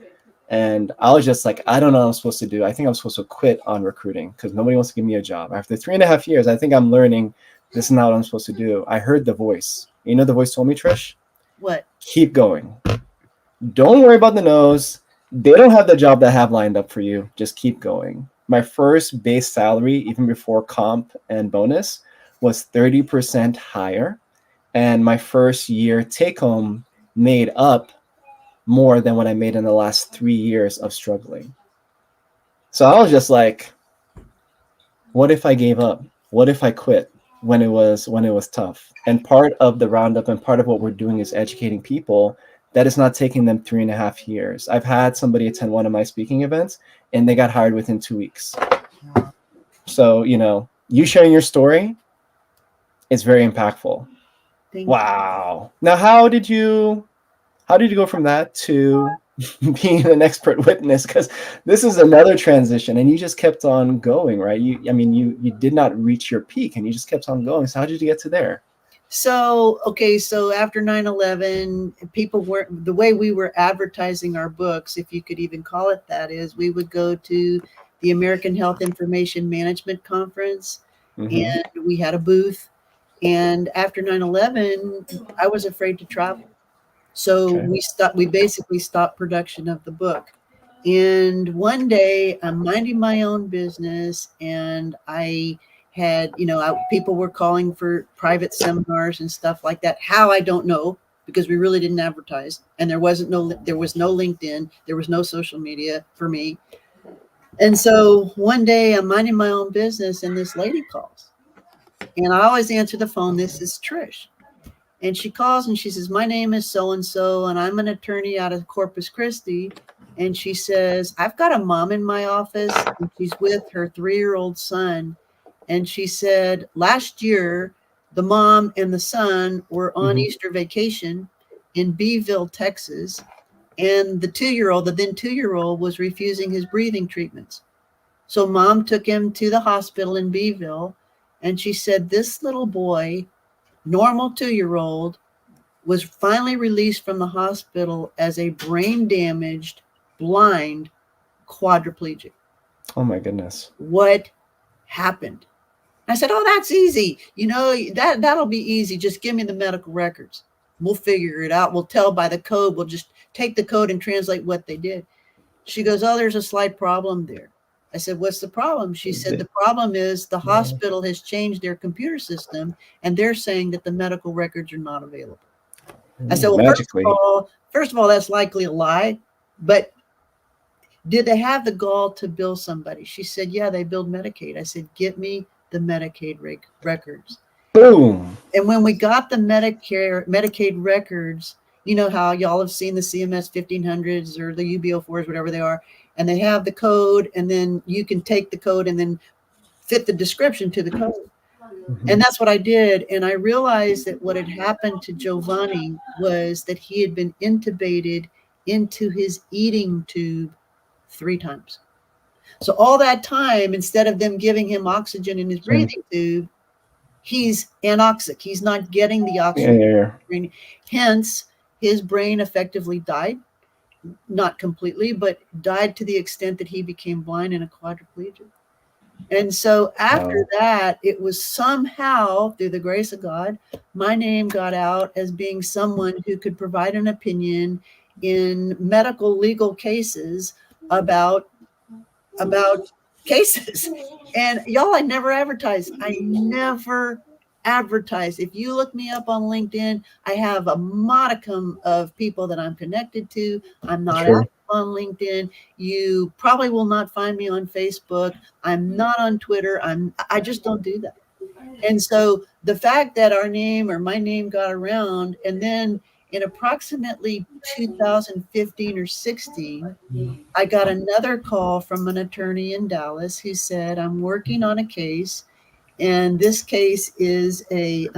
And I was just like, I don't know what I'm supposed to do. I think I'm supposed to quit on recruiting because nobody wants to give me a job. After 3.5 years, I think I'm learning this is not what I'm supposed to do. I heard the voice. The voice told me, Trish? What? Keep going. Don't worry about the no's. they don't have the job that I have lined up for you. Just keep going. My first base salary, even before comp and bonus, was 30% higher. And my first year take home made up more than what I made in the last 3 years of struggling. So I was just like, what if I gave up? What if I quit when it was tough? And part of the roundup and part of what we're doing is educating people that it's not taking them 3.5 years. I've had somebody attend one of my speaking events and they got hired within 2 weeks. So, you sharing your story is very impactful. Thank you. Wow. Now, how did you go from that to being an expert witness? Because this is another transition, and you just kept on going, right? You did not reach your peak, and you just kept on going. So how did you get to there? So, okay, so after 9/11, people weren't, the way we were advertising our books, if you could even call it that, is we would go to the American Health Information Management Conference, Mm-hmm. and we had a booth. And after 9/11, I was afraid to travel. So Okay. we basically stopped production of the book. And one day I'm minding my own business, and I had, people were calling for private seminars and stuff like that. How, I don't know, because we really didn't advertise, and there was no LinkedIn, there was no social media for me. And so one day I'm minding my own business, and this lady calls, and I always answer the phone. This is Trish. And she calls and she says, my name is so and so, and I'm an attorney out of Corpus Christi. And she says, I've got a mom in my office, and she's with her 3-year-old son. And she said, last year, the mom and the son were on Easter vacation in Beeville, Texas. And the then 2-year-old, was refusing his breathing treatments. So mom took him to the hospital in Beeville. And she said, this little boy, normal 2-year-old, was finally released from the hospital as a brain damaged, blind quadriplegic. Oh my goodness. What happened? I said, oh, that's easy. That'll be easy. Just give me the medical records. We'll figure it out. We'll tell by the code. We'll just take the code and translate what they did. She goes, oh, there's a slight problem there. I said, what's the problem? She said, the problem is the hospital has changed their computer system, and they're saying that the medical records are not available. I said, well, Magically. first of all, that's likely a lie, but did they have the gall to bill somebody? She said, yeah, they billed Medicaid. I said, get me the Medicaid records. Boom. And when we got the Medicaid records, you know how y'all have seen the CMS 1500s or the UB04s, whatever they are, and they have the code, and then you can take the code and then fit the description to the code. And that's what I did. And I realized that what had happened to Giovanni was that he had been intubated into his eating tube 3 times. So all that time, instead of them giving him oxygen in his breathing tube, he's anoxic. He's not getting the oxygen. Yeah. Hence, his brain effectively died. Not completely, but died to the extent that he became blind and a quadriplegic. And so after that, it was somehow, through the grace of God, my name got out as being someone who could provide an opinion in medical legal cases about cases. And y'all, I never advertised. If you look me up on LinkedIn, I have a modicum of people that I'm connected to. I'm not active on LinkedIn. You probably will not find me on Facebook. I'm not on Twitter. I just don't do that. And so the fact that our name or my name got around, and then in approximately 2015 or 16, I got another call from an attorney in Dallas who said, I'm working on a case, and this case is a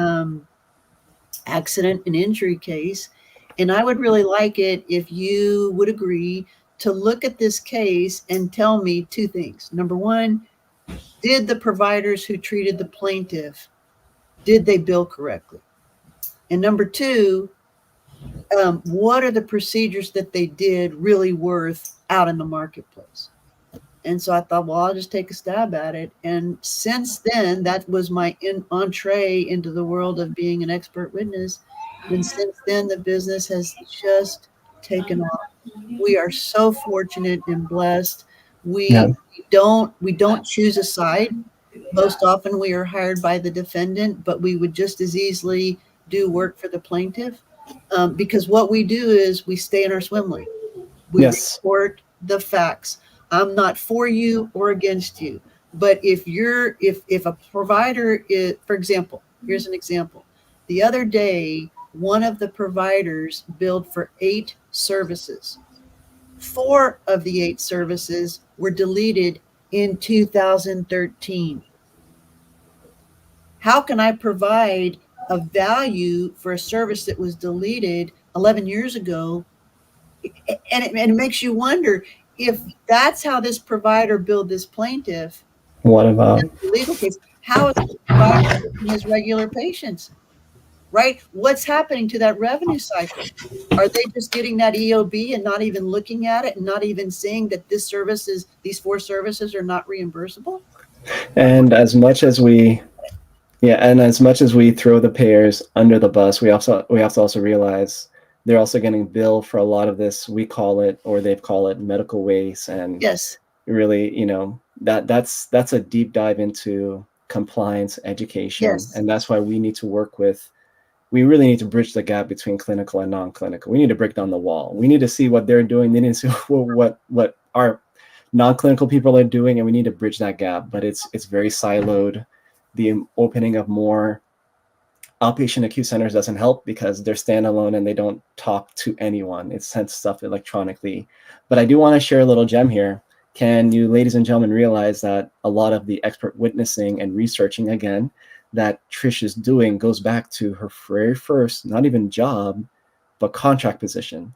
accident and injury case. And I would really like it if you would agree to look at this case and tell me 2 things. Number 1, did the providers who treated the plaintiff, did they bill correctly? And number 2, what are the procedures that they did really worth out in the marketplace? And so I thought, well, I'll just take a stab at it. And since then, that was my entree into the world of being an expert witness. And since then, the business has just taken off. We are so fortunate and blessed. Yeah. We don't choose a side. Most often we are hired by the defendant, but we would just as easily do work for the plaintiff, because what we do is we stay in our swim lane. We Yes. report the facts. I'm not for you or against you. But if a provider is, for example, here's an example. The other day, one of the providers billed for 8 services. 4 of the 8 services were deleted in 2013. How can I provide a value for a service that was deleted 11 years ago? And it makes you wonder, if that's how this provider billed this plaintiff What in about? the legal case, how is the provider billing his regular patients? Right? What's happening to that revenue cycle? Are they just getting that EOB and not even looking at it and not even seeing that these 4 services are not reimbursable? And as much as we, yeah, and as much as we throw the payers under the bus, we have to also realize they're also getting billed for a lot of this. We call it, or they call it, medical waste, and Yes, really, that's a deep dive into compliance education, yes, and that's why we need to work with. We really need to bridge the gap between clinical and non-clinical. We need to break down the wall. We need to see what they're doing. They need to see what our non-clinical people are doing, and we need to bridge that gap. But it's very siloed. The opening of more outpatient acute centers doesn't help because they're standalone and they don't talk to anyone. It sends stuff electronically. But I do want to share a little gem here. Can you, ladies and gentlemen, realize that a lot of the expert witnessing and researching, again, that Trish is doing goes back to her very first, not even job, but contract position,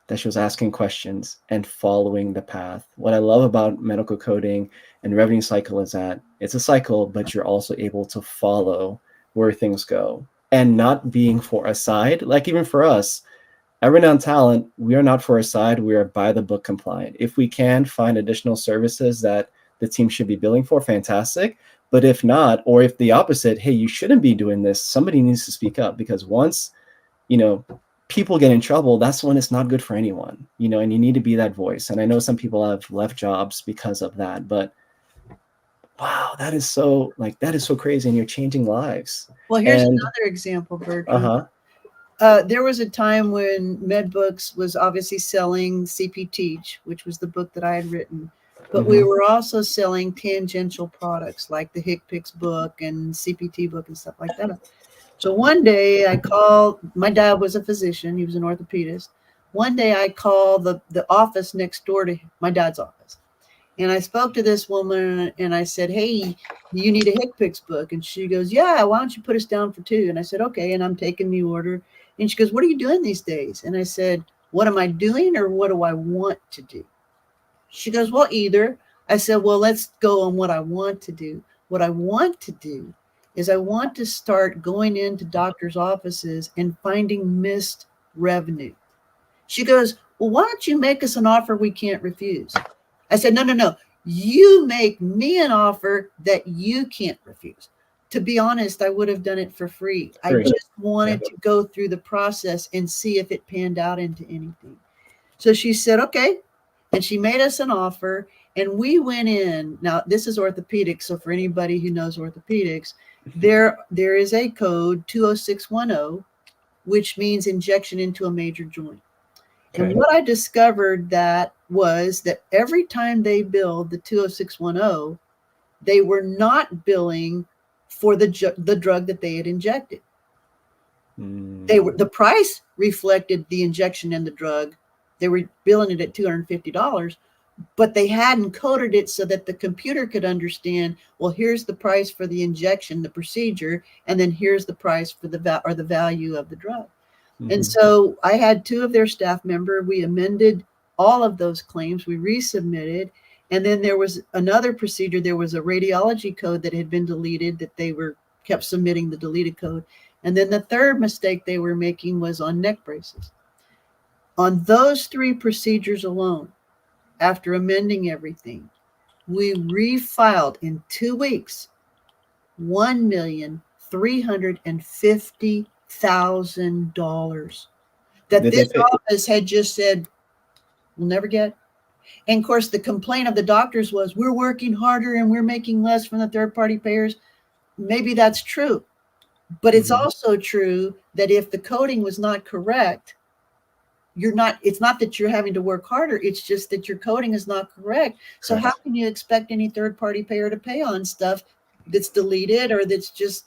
that she was asking questions and following the path. What I love about medical coding and revenue cycle is that it's a cycle, but you're also able to follow where things go and not being for a side. Like even for us at Renown Talent, we are not for a side. We are by the book compliant. If we can find additional services that the team should be billing for, fantastic. But if not, or if the opposite, hey, you shouldn't be doing this, somebody needs to speak up, because once, you know, people get in trouble, that's when it's not good for anyone, and you need to be that voice. And I know some people have left jobs because of that, but wow, that is so crazy, and you're changing lives. well, here's And another example, Bertram. uh-huh. There was a time when MedBooks was obviously selling CP Teach, which was the book that I had written, but we Mm-hmm. were also selling tangential products like the HCPCS book and CPT book and stuff like that. So one day I called, my dad was a physician, he was an orthopedist. One day I called the office next door to my dad's office. And I spoke to this woman and I said, "Hey, you need a HCPCS book?" And she goes, "Yeah, why don't you put us down for 2?" And I said, "Okay." And I'm taking the order. And she goes, "What are you doing these days?" And I said, "What am I doing or what do I want to do?" She goes, "Well, either." I said, "Well, let's go on what I want to do. What I want to do is I want to start going into doctors' offices and finding missed revenue." She goes, "Well, why don't you make us an offer we can't refuse?" I said, "No, no, no. You make me an offer that you can't refuse." To be honest, I would have done it for free. I Free. just Yeah. wanted to go through the process and see if it panned out into anything. So she said, "Okay." And she made us an offer. And we went in. Now, this is orthopedics. So for anybody who knows orthopedics, there is a code 20610, which means injection into a major joint. And Okay. what I discovered that was that every time they billed the 20610, they were not billing for the drug that they had injected. The price reflected the injection and the drug. They were billing it at $250, but they hadn't coded it so that the computer could understand, well, here's the price for the injection, the procedure, and then here's the price for the value of the drug. And Mm-hmm. so I had 2 of their staff member. We amended all of those claims. We resubmitted. And then there was another procedure. There was a radiology code that had been deleted that they were kept submitting the deleted code. And then the third mistake they were making was on neck braces. On those 3 procedures alone, after amending everything, we refiled in 2 weeks $1,350,000 that Did they this pay? office had just said, we'll never get. And of course, the complaint of the doctors was, we're working harder and we're making less from the third party payers. Maybe that's true. But it's also true that if the coding was not correct, it's not that you're having to work harder. It's just that your coding is not correct. So how can you expect any third party payer to pay on stuff that's deleted or that's just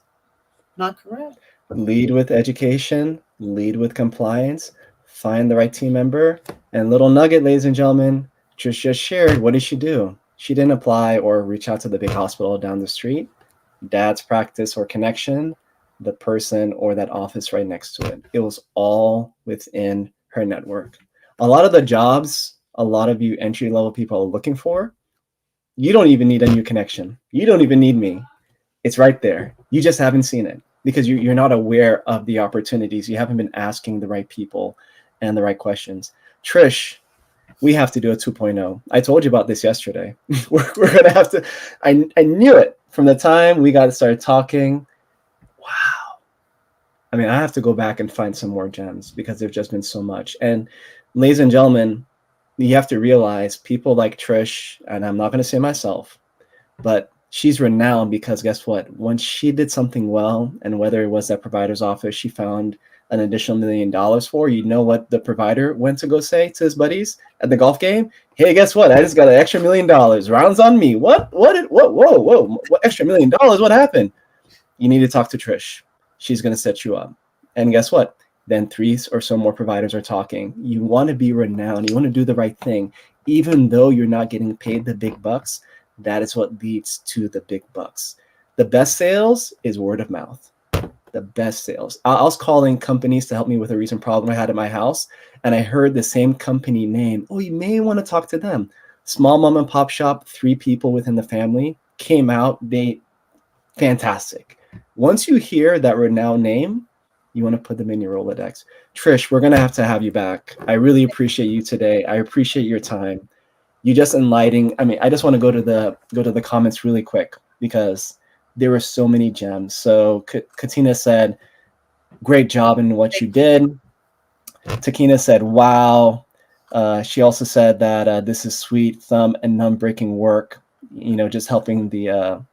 not correct? Lead with education, lead with compliance, find the right team member. And little nugget, ladies and gentlemen, Trish just shared, what did she do? She didn't apply or reach out to the big hospital down the street, dad's practice or connection, the person or that office right next to it. It was all within her network. A lot of the jobs, a lot of you entry level people are looking for, you don't even need a new connection. You don't even need me. It's right there. You just haven't seen it because you're not aware of the opportunities. You haven't been asking the right people and the right questions. Trish, we have to do a 2.0. I told you about this yesterday. we're going to have to, I knew it from the time we got started talking. Wow. I mean, I have to go back and find some more gems because there's just been so much. And ladies and gentlemen, you have to realize people like Trish, and I'm not going to say myself, but she's renowned because guess what? When she did something well, and whether it was that provider's office, she found an additional $1 million for, you know what the provider went to go say to his buddies at the golf game? Hey, guess what? I just got an extra $1 million. Rounds on me. What, whoa. What extra $1 million? What happened? You need to talk to Trish. She's going to set you up. And guess what? Then 3 or so more providers are talking. You want to be renowned. You want to do the right thing. Even though you're not getting paid the big bucks, that is what leads to the big bucks. The best sales is word of mouth. The best sales. I was calling companies to help me with a recent problem I had at my house, and I heard the same company name. Oh, you may want to talk to them. Small mom and pop shop, 3 people within the family came out. Fantastic. Once you hear that renowned name, you want to put them in your Rolodex. Trish, we're going to have you back. I really appreciate you today. I appreciate your time. You just enlightening. I mean, I just want to go to the comments really quick because there were so many gems. So Katina said, great job in what you did. Takina said, wow. She also said that this is sweet thumb and numb-breaking work, just helping the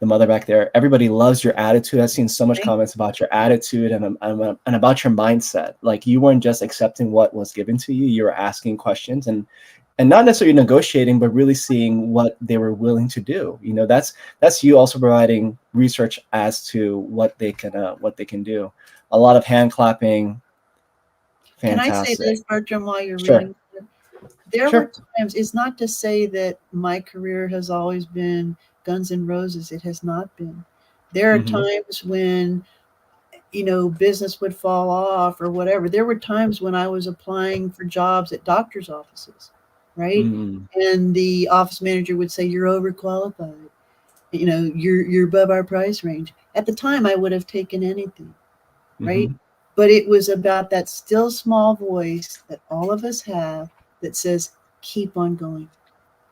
mother back there. Everybody loves your attitude. I've seen so much comments about your attitude and about your mindset. Like you weren't just accepting what was given to you. You were asking questions and not necessarily negotiating, but really seeing what they were willing to do. That's you also providing research as to what they can do. A lot of hand clapping. Fantastic. Can I say this, Bertram, while you're Sure. reading? There were times, it's not to say that my career has always been Guns N' Roses. It has not been. There are times when, business would fall off or whatever. There were times when I was applying for jobs at doctor's offices, right? And the office manager would say, you're overqualified. You're above our price range. At the time, I would have taken anything, right? But it was about that still small voice that all of us have that says, keep on going,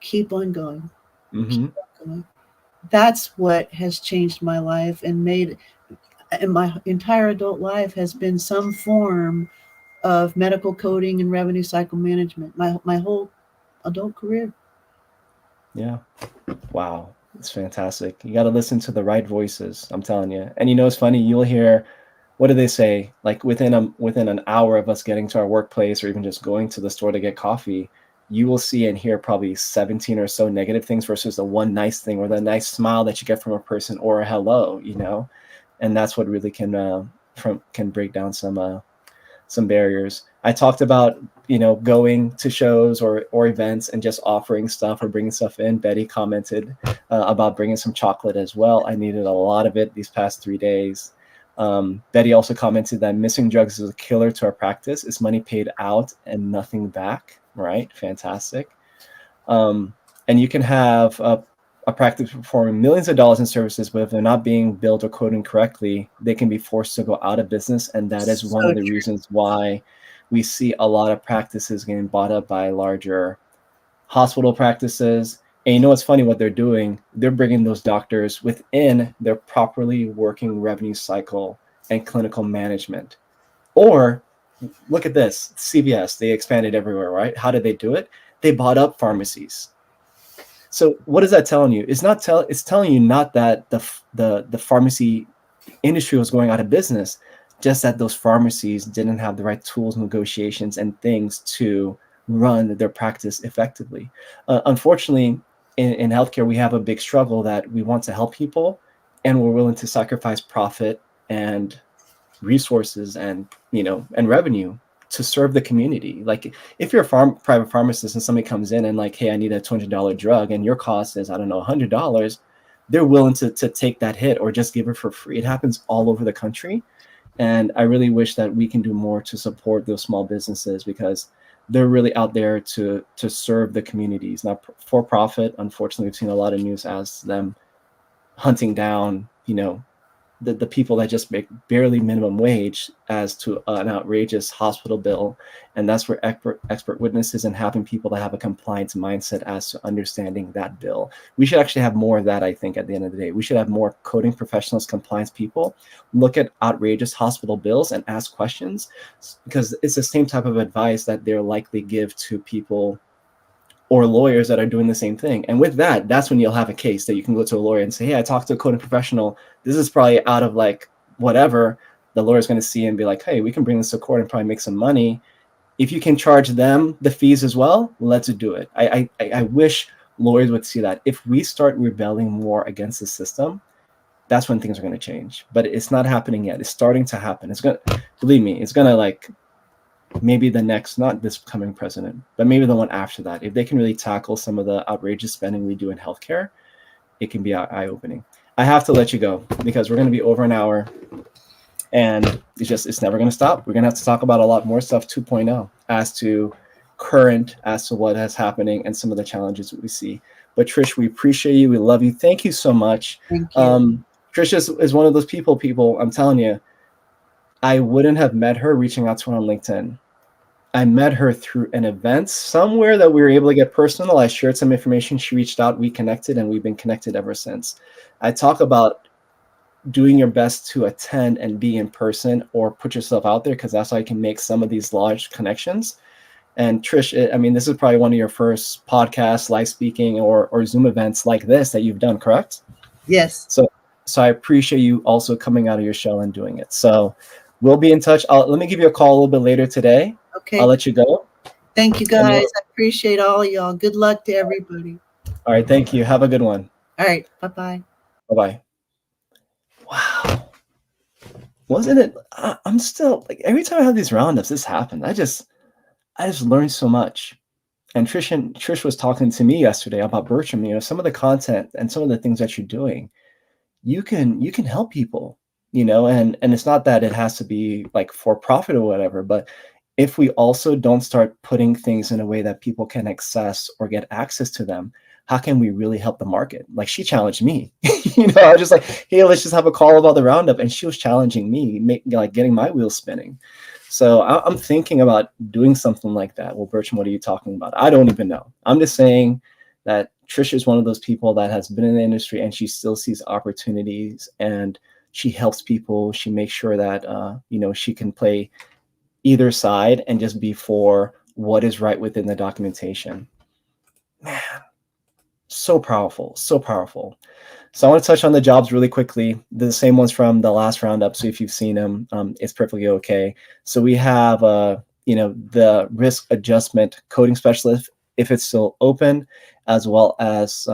keep on going, keep on going. That's what has changed my life and my entire adult life has been some form of medical coding and revenue cycle management, my whole adult career. Yeah. Wow. It's fantastic. You got to listen to the right voices. I'm telling you. And it's funny, you'll hear, what do they say? Like within an hour of us getting to our workplace or even just going to the store to get coffee, you will see and hear probably 17 or so negative things versus the one nice thing or the nice smile that you get from a person or a hello, and that's what really can break down some barriers. I talked about, going to shows or events and just offering stuff or bringing stuff in. Betty commented about bringing some chocolate as well. I needed a lot of it these past 3 days. Betty also commented that missing drugs is a killer to our practice. It's money paid out and nothing back. Right? Fantastic. And you can have a practice performing millions of dollars in services, but if they're not being billed or coded correctly, they can be forced to go out of business. And that is one of the reasons why we see a lot of practices getting bought up by larger hospital practices. And what's funny, what they're doing, they're bringing those doctors within their properly working revenue cycle and clinical management. Or Look at this, CVS, they expanded everywhere, right? How did they do it? They bought up pharmacies. So what is that telling you? It's telling you not that the pharmacy industry was going out of business, just that those pharmacies didn't have the right tools, negotiations, and things to run their practice effectively. Unfortunately, in healthcare, we have a big struggle that we want to help people, and we're willing to sacrifice profit and resources and and revenue to serve the community. Like if you're a private pharmacist and somebody comes in and like, hey, I need a $200 drug and your cost is, I don't know, $100, they're willing to take that hit or just give it for free. It happens all over the country. And I really wish that we can do more to support those small businesses, because they're really out there to serve the communities, not for profit. Unfortunately, we've seen a lot of news as them hunting down the people that just make barely minimum wage as to an outrageous hospital bill. And that's where expert witnesses and having people that have a compliance mindset as to understanding that bill. We should actually have more of that, I think, at the end of the day. We should have more coding professionals, compliance people, look at outrageous hospital bills and ask questions, because it's the same type of advice that they'll likely give to people or lawyers that are doing the same thing. And with that, that's when you'll have a case that you can go to a lawyer and say, hey, I talked to a coding professional. This is probably out of like whatever. The lawyer's going to see and be like, hey, we can bring this to court and probably make some money. If you can charge them the fees as well, let's do it. I wish lawyers would see that. If we start rebelling more against the system, that's when things are going to change. But it's not happening yet. It's starting to happen. It's going to, believe me, it's going to like, maybe the next, not this coming president, but maybe the one after that, if they can really tackle some of the outrageous spending we do in healthcare, it can be eye-opening. I have to let you go because we're going to be over an hour, and it's never going to stop. We're going to have to talk about a lot more stuff 2.0 as to current, as to what is happening and some of the challenges that we see. But Trish, we appreciate you. We love you. Thank you so much. Thank you. Trish is one of those people, I'm telling you, I wouldn't have met her reaching out to her on LinkedIn. I met her through an event somewhere that we were able to get personal. I shared some information. She reached out, we connected, and we've been connected ever since. I talk about doing your best to attend and be in person or put yourself out there, because that's how you can make some of these large connections. And Trish, I mean, this is probably one of your first podcasts, live speaking, or Zoom events like this that you've done, correct? Yes. So I appreciate you also coming out of your shell and doing it. So we'll be in touch. Let me give you a call a little bit later today. Okay. I'll let you go. Thank you, guys. I appreciate all of y'all. Good luck to everybody. All right. Thank you. Have a good one. All right. Bye-bye. Bye-bye. Wow. Wasn't it? I'm still like, every time I have these roundups, this happens. I just learned so much. And Trish was talking to me yesterday about Bertram, some of the content and some of the things that you're doing. You can help people, and it's not that it has to be like for profit or whatever, but if we also don't start putting things in a way that people can access or get access to them, how can we really help the market? Like, she challenged me, I was just like, hey, let's just have a call about the roundup. And she was challenging me, like getting my wheels spinning. So I'm thinking about doing something like that. Well, Bertram, what are you talking about? I don't even know. I'm just saying that Trish is one of those people that has been in the industry and she still sees opportunities and she helps people. She makes sure that, she can play either side and just be for what is right within the documentation. Man, so powerful, so powerful. So I want to touch on the jobs really quickly. The same ones from the last roundup. So if you've seen them, it's perfectly okay. So we have, the risk adjustment coding specialist, if it's still open, as well as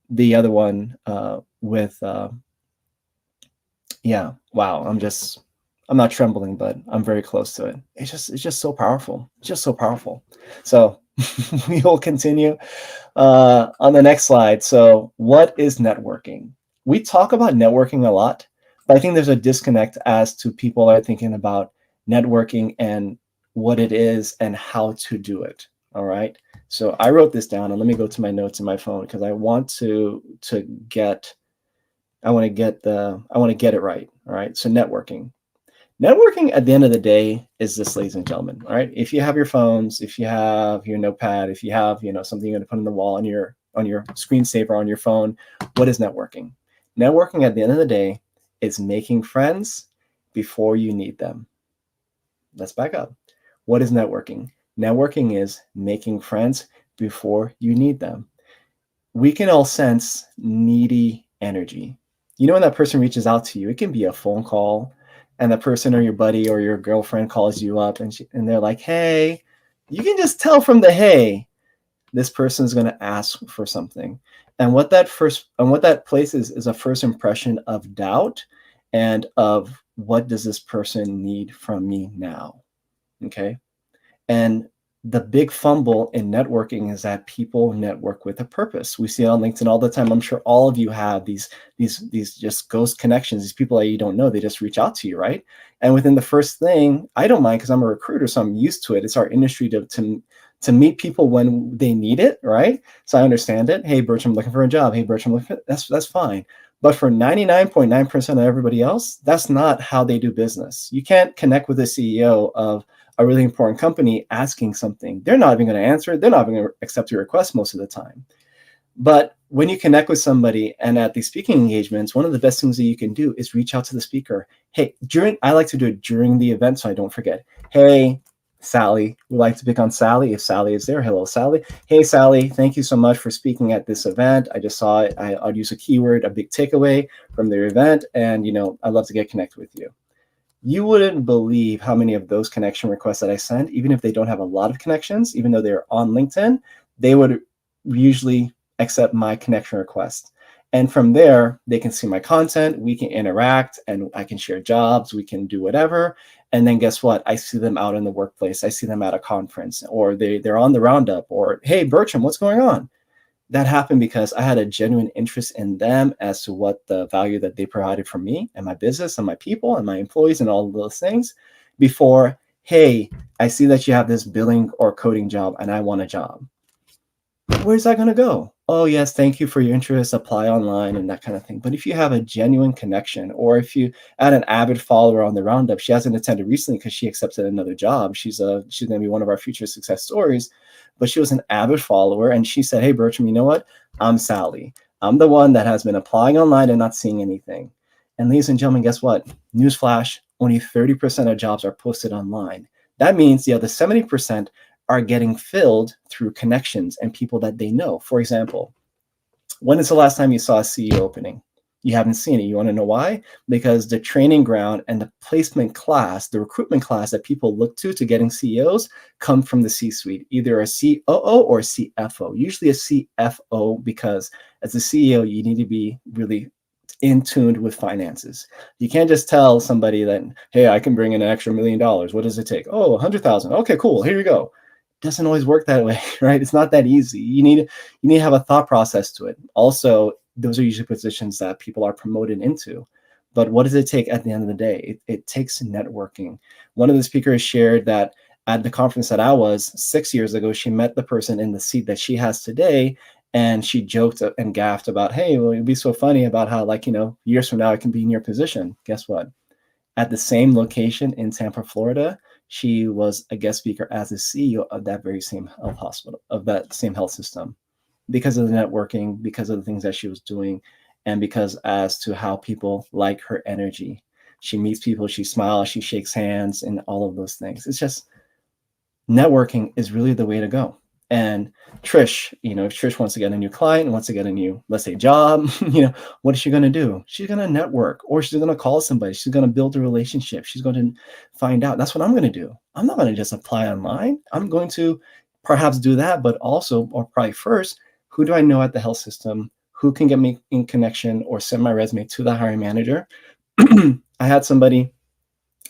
the other one with, wow. I'm not trembling, but I'm very close to it. It's just so powerful. It's just so powerful. So we will continue on the next slide. So what is networking? We talk about networking a lot, but I think there's a disconnect as to people are thinking about networking and what it is and how to do it. All right. So I wrote this down, and let me go to my notes in my phone because I want to get it right. All right. So networking at the end of the day is this, ladies and gentlemen. All right. If you have your phones, if you have your notepad, if you have, something you're going to put on the wall on your screensaver on your phone, what is networking? Networking at the end of the day is making friends before you need them. let's back up. What is networking? Networking is making friends before you need them. We can all sense needy energy. You know, when that person reaches out to you, it can be a phone call, and the person or your buddy or your girlfriend calls you up, and they're like, hey, you can just tell from the hey, this person is going to ask for something. And what that places is a first impression of doubt and of what does this person need from me now? Okay. And the big fumble in networking is that people network with a purpose. We see it on LinkedIn all the time. I'm sure all of you have these just ghost connections, these people that you don't know, they just reach out to you, right? And within the first thing, I don't mind because I'm a recruiter, so I'm used to it. It's our industry to meet people when they need it, right? So I understand it. Hey, Birch, I'm looking for a job. Hey, Birch, I'm looking for, that's fine. But for 99.9% of everybody else, that's not how they do business. You can't connect with the CEO of a really important company asking something. They're not even going to answer it. They're not even going to accept your request most of the time. But when you connect with somebody and at these speaking engagements, one of the best things that you can do is reach out to the speaker. Hey, I like to do it during the event so I don't forget. Hey, Sally, we like to pick on Sally. If Sally is there, hello, Sally. Hey, Sally, thank you so much for speaking at this event. I just saw it. I'll use a keyword, a big takeaway from their event. And, I'd love to get connected with you. You wouldn't believe how many of those connection requests that I send, even if they don't have a lot of connections, even though they're on LinkedIn, they would usually accept my connection request. And from there, they can see my content, we can interact, and I can share jobs, we can do whatever. And then guess what? I see them out in the workplace. I see them at a conference, or they're on the roundup, or, hey, Bertram, what's going on? That happened because I had a genuine interest in them as to what the value that they provided for me and my business and my people and my employees and all of those things before, hey, I see that you have this billing or coding job and I want a job. Where's that going to go? Oh, yes, thank you for your interest, apply online and that kind of thing. But if you have a genuine connection, or if you add an avid follower on the roundup, she hasn't attended recently because she accepted another job. She's going to be one of our future success stories. But she was an avid follower and she said, hey, Bertram, you know what? I'm Sally. I'm the one that has been applying online and not seeing anything. And ladies and gentlemen, guess what? Newsflash, only 30% of jobs are posted online. That means the other 70% are getting filled through connections and people that they know. For example, when is the last time you saw a CEO opening? You haven't seen it. You want to know why? Because the training ground and the placement class, the recruitment class that people look to getting CEOs come from the C-suite, either a COO or a CFO, usually a CFO, because as a CEO, you need to be really in tuned with finances. You can't just tell somebody that, hey, I can bring in an extra $1 million. What does it take? Oh, 100,000. Okay, cool. Here you go. Doesn't always work that way, right? It's not that easy. You need to have a thought process to it. Also, those are usually positions that people are promoted into. But what does it take at the end of the day? It takes networking. One of the speakers shared that at the conference that I was 6 years ago, she met the person in the seat that she has today. And she joked and gaffed about, hey, well, it'd be so funny about how, years from now, I can be in your position. Guess what? At the same location in Tampa, Florida, she was a guest speaker as the CEO of that very same health hospital, of that same health system, because of the networking, because of the things that she was doing, and because as to how people like her energy. She meets people, she smiles, she shakes hands, and all of those things. It's just, networking is really the way to go. And Trish, if Trish wants to get a new client, wants to get a new, let's say, job, what is she going to do? She's going to network, or she's going to call somebody. She's going to build a relationship. She's going to find out. That's what I'm going to do. I'm not going to just apply online. I'm going to perhaps do that, but also, or probably first, who do I know at the health system? Who can get me in connection or send my resume to the hiring manager? I had somebody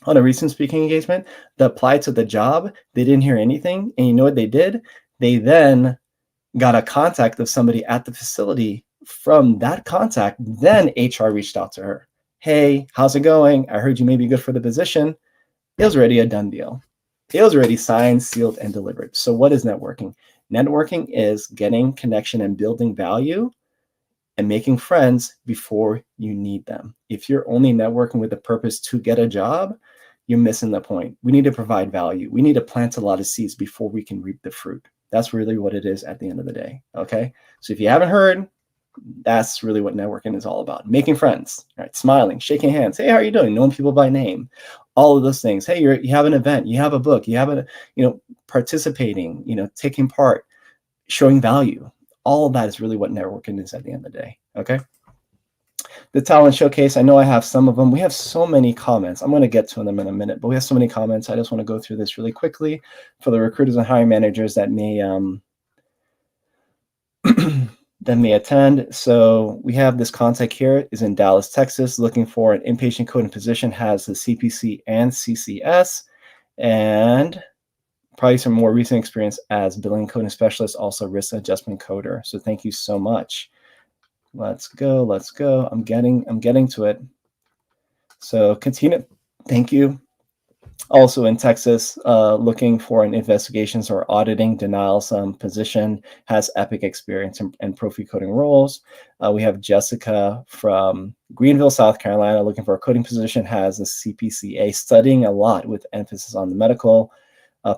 on a recent speaking engagement that applied to the job. They didn't hear anything. And you know what they did? They then got a contact of somebody at the facility. From that contact, then HR reached out to her. Hey, how's it going? I heard you may be good for the position. It was already a done deal. It was already signed, sealed, and delivered. So what is networking? Networking is getting connection and building value and making friends before you need them. If you're only networking with the purpose to get a job, you're missing the point. We need to provide value. We need to plant a lot of seeds before we can reap the fruit. That's really what it is at the end of the day. Okay. So if you haven't heard, that's really what networking is all about. Making friends, right? Smiling, shaking hands. Hey, how are you doing? Knowing people by name. all of those things. Hey, you have an event, you have a book, you have a, participating, taking part, showing value. All of that is really what networking is at the end of the day. Okay. The talent showcase, I know I have some of them. We have so many comments. I'm going to get to them in a minute, but we have so many comments. I just want to go through this really quickly for the recruiters and hiring managers that may that may attend. So we have this contact here, is in Dallas, Texas, looking for an inpatient coding position, has the CPC and CCS, and probably some more recent experience as billing coding specialist, also risk adjustment coder. So thank you so much. Let's go. I'm getting to it. So Katina, thank you. Also in Texas, looking for an investigations or auditing denials position, has epic experience and profi coding roles. We have Jessica from Greenville, South Carolina, looking for a coding position, has a CPCA, studying a lot with emphasis on the medical,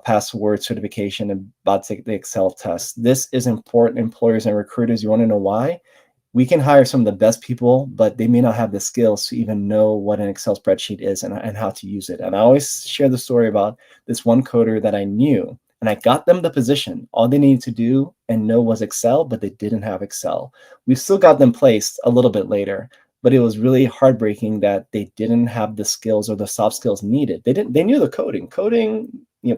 password certification, and about to take the Excel test. This is important, employers and recruiters. You want to know why? We can hire some of the best people, but they may not have the skills to even know what an Excel spreadsheet is and how to use it. And I always share the story about this one coder that I knew, and I got them the position. All they needed to do and know was Excel, but they didn't have Excel. We still got them placed a little bit later, but it was really heartbreaking that they didn't have the skills or the soft skills needed. They knew the coding,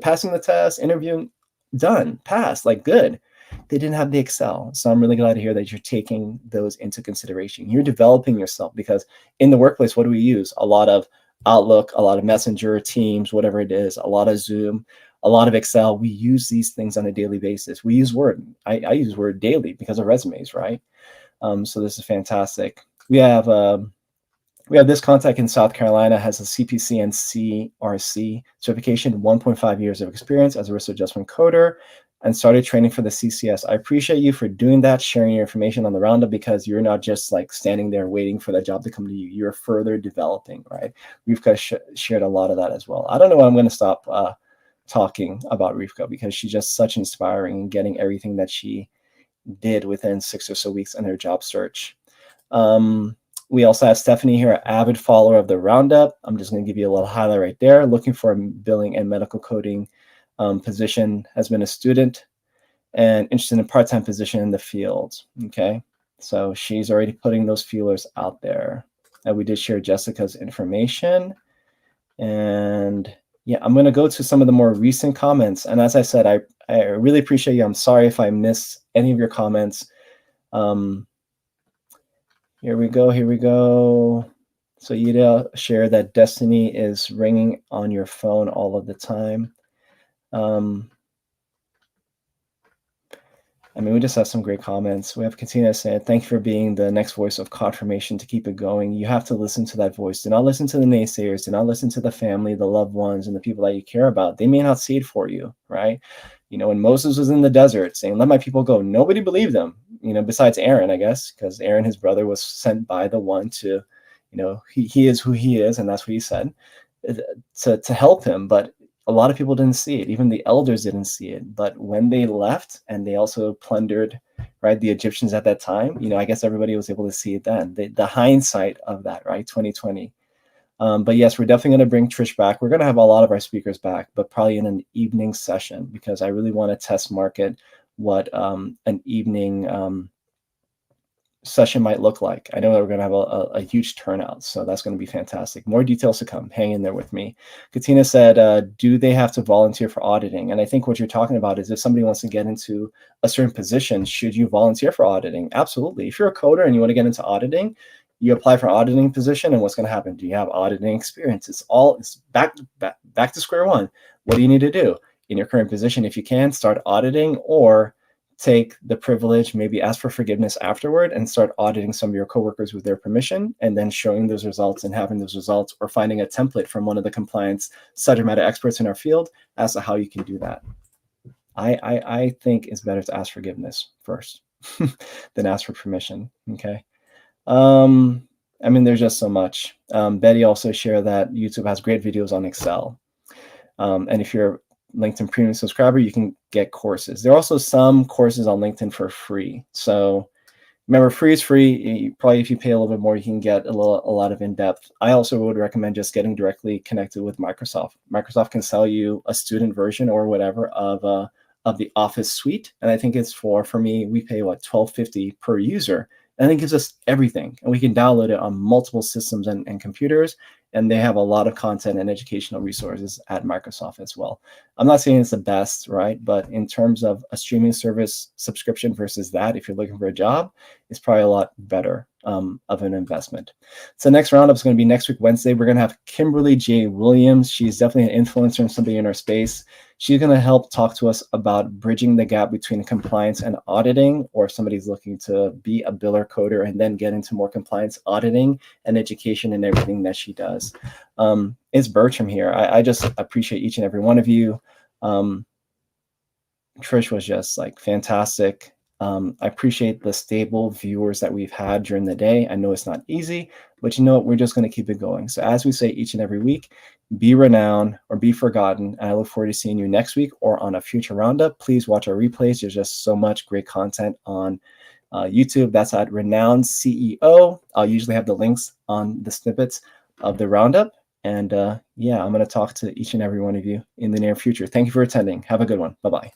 passing the test, interviewing, done, passed, like good. They didn't have the Excel. So I'm really glad to hear that you're taking those into consideration. You're developing yourself, because in the workplace, what do we use? A lot of Outlook, a lot of Messenger, Teams, whatever it is, a lot of Zoom, a lot of Excel. We use these things on a daily basis. We use Word. I use Word daily because of resumes, right? So this is fantastic. We have this contact in South Carolina, has a CPC and CRC certification, 1.5 years of experience as a risk adjustment coder, and started training for the CCS. I appreciate you for doing that, sharing your information on the roundup, because you're not just like standing there waiting for that job to come to you. You're further developing, right? Rivka shared a lot of that as well. I don't know when I'm going to stop talking about Rivka, because she's just such inspiring and getting everything that she did within 6 or so weeks in her job search. We also have Stephanie here, an avid follower of the roundup. I'm just going to give you a little highlight right there. Looking for a billing and medical coding position, has been a student and interested in a part-time position in the field. Okay, so she's already putting those feelers out there. And we did share Jessica's information. And yeah, I'm going to go to some of the more recent comments. And as I said, I really appreciate you. I'm sorry if I missed any of your comments. Here we go. So Yida shared that Destiny is ringing on your phone all of the time. We just have some great comments. We have Katina saying, thank you for being the next voice of confirmation to keep it going. You have to listen to that voice. Do not listen to the naysayers. Do not listen to the family, the loved ones, and the people that you care about. They may not see it for you, right? When Moses was in the desert saying, let my people go, nobody believed him, besides Aaron, I guess, because Aaron, his brother, was sent by the one to, he is who he is, and that's what he said, to help him. But a lot of people didn't see it. Even the elders didn't see it. But when they left, and they also plundered, right, the Egyptians at that time, I guess everybody was able to see it then. The hindsight of that, right, 2020. But yes, we're definitely going to bring Trish back. We're going to have a lot of our speakers back, but probably in an evening session, because I really want to test market what an evening session might look like. I know that we're going to have a huge turnout, so that's going to be fantastic. More details to come. Hang in there with me. Katina said, do they have to volunteer for auditing? And I think what you're talking about is, if somebody wants to get into a certain position, should you volunteer for auditing? Absolutely. If you're a coder and you want to get into auditing, you apply for an auditing position, and what's going to happen? Do you have auditing experience? It's back to square one. What do you need to do in your current position? If you can, start auditing, or take the privilege, maybe ask for forgiveness afterward, and start auditing some of your coworkers with their permission, and then showing those results and having those results, or finding a template from one of the compliance subject matter experts in our field as to how you can do that. I think it's better to ask forgiveness first than ask for permission. Okay. There's just so much. Betty also shared that YouTube has great videos on Excel. And if you're a LinkedIn Premium subscriber, you can get courses. There are also some courses on LinkedIn for free. So Remember, free is free. Probably if you pay a little bit more, you can get a lot of in-depth. I also would recommend just getting directly connected with Microsoft. Microsoft can sell you a student version or whatever of the Office suite, and I think it's for me, we pay what, $12.50 per user, and it gives us everything, and we can download it on multiple systems and computers. And they have a lot of content and educational resources at Microsoft as well. I'm not saying it's the best, right? But in terms of a streaming service subscription versus that, if you're looking for a job, it's probably a lot better of an investment. So next roundup is going to be next week, Wednesday. We're going to have Kimberly J. Williams. She's definitely an influencer and somebody in our space. She's going to help talk to us about bridging the gap between compliance and auditing, or if somebody's looking to be a biller coder and then get into more compliance auditing and education and everything that she does. It's Bertram here. I just appreciate each and every one of you. Trish was just like fantastic. I appreciate the stable viewers that we've had during the day. I know it's not easy, but you know what? We're just going to keep it going. So as we say each and every week, be renowned or be forgotten. And I look forward to seeing you next week or on a future roundup. Please watch our replays. There's just so much great content on YouTube. That's at Renowned CEO. I'll usually have the links on the snippets of the roundup. And yeah, I'm going to talk to each and every one of you in the near future. Thank you for attending. Have a good one. Bye-bye.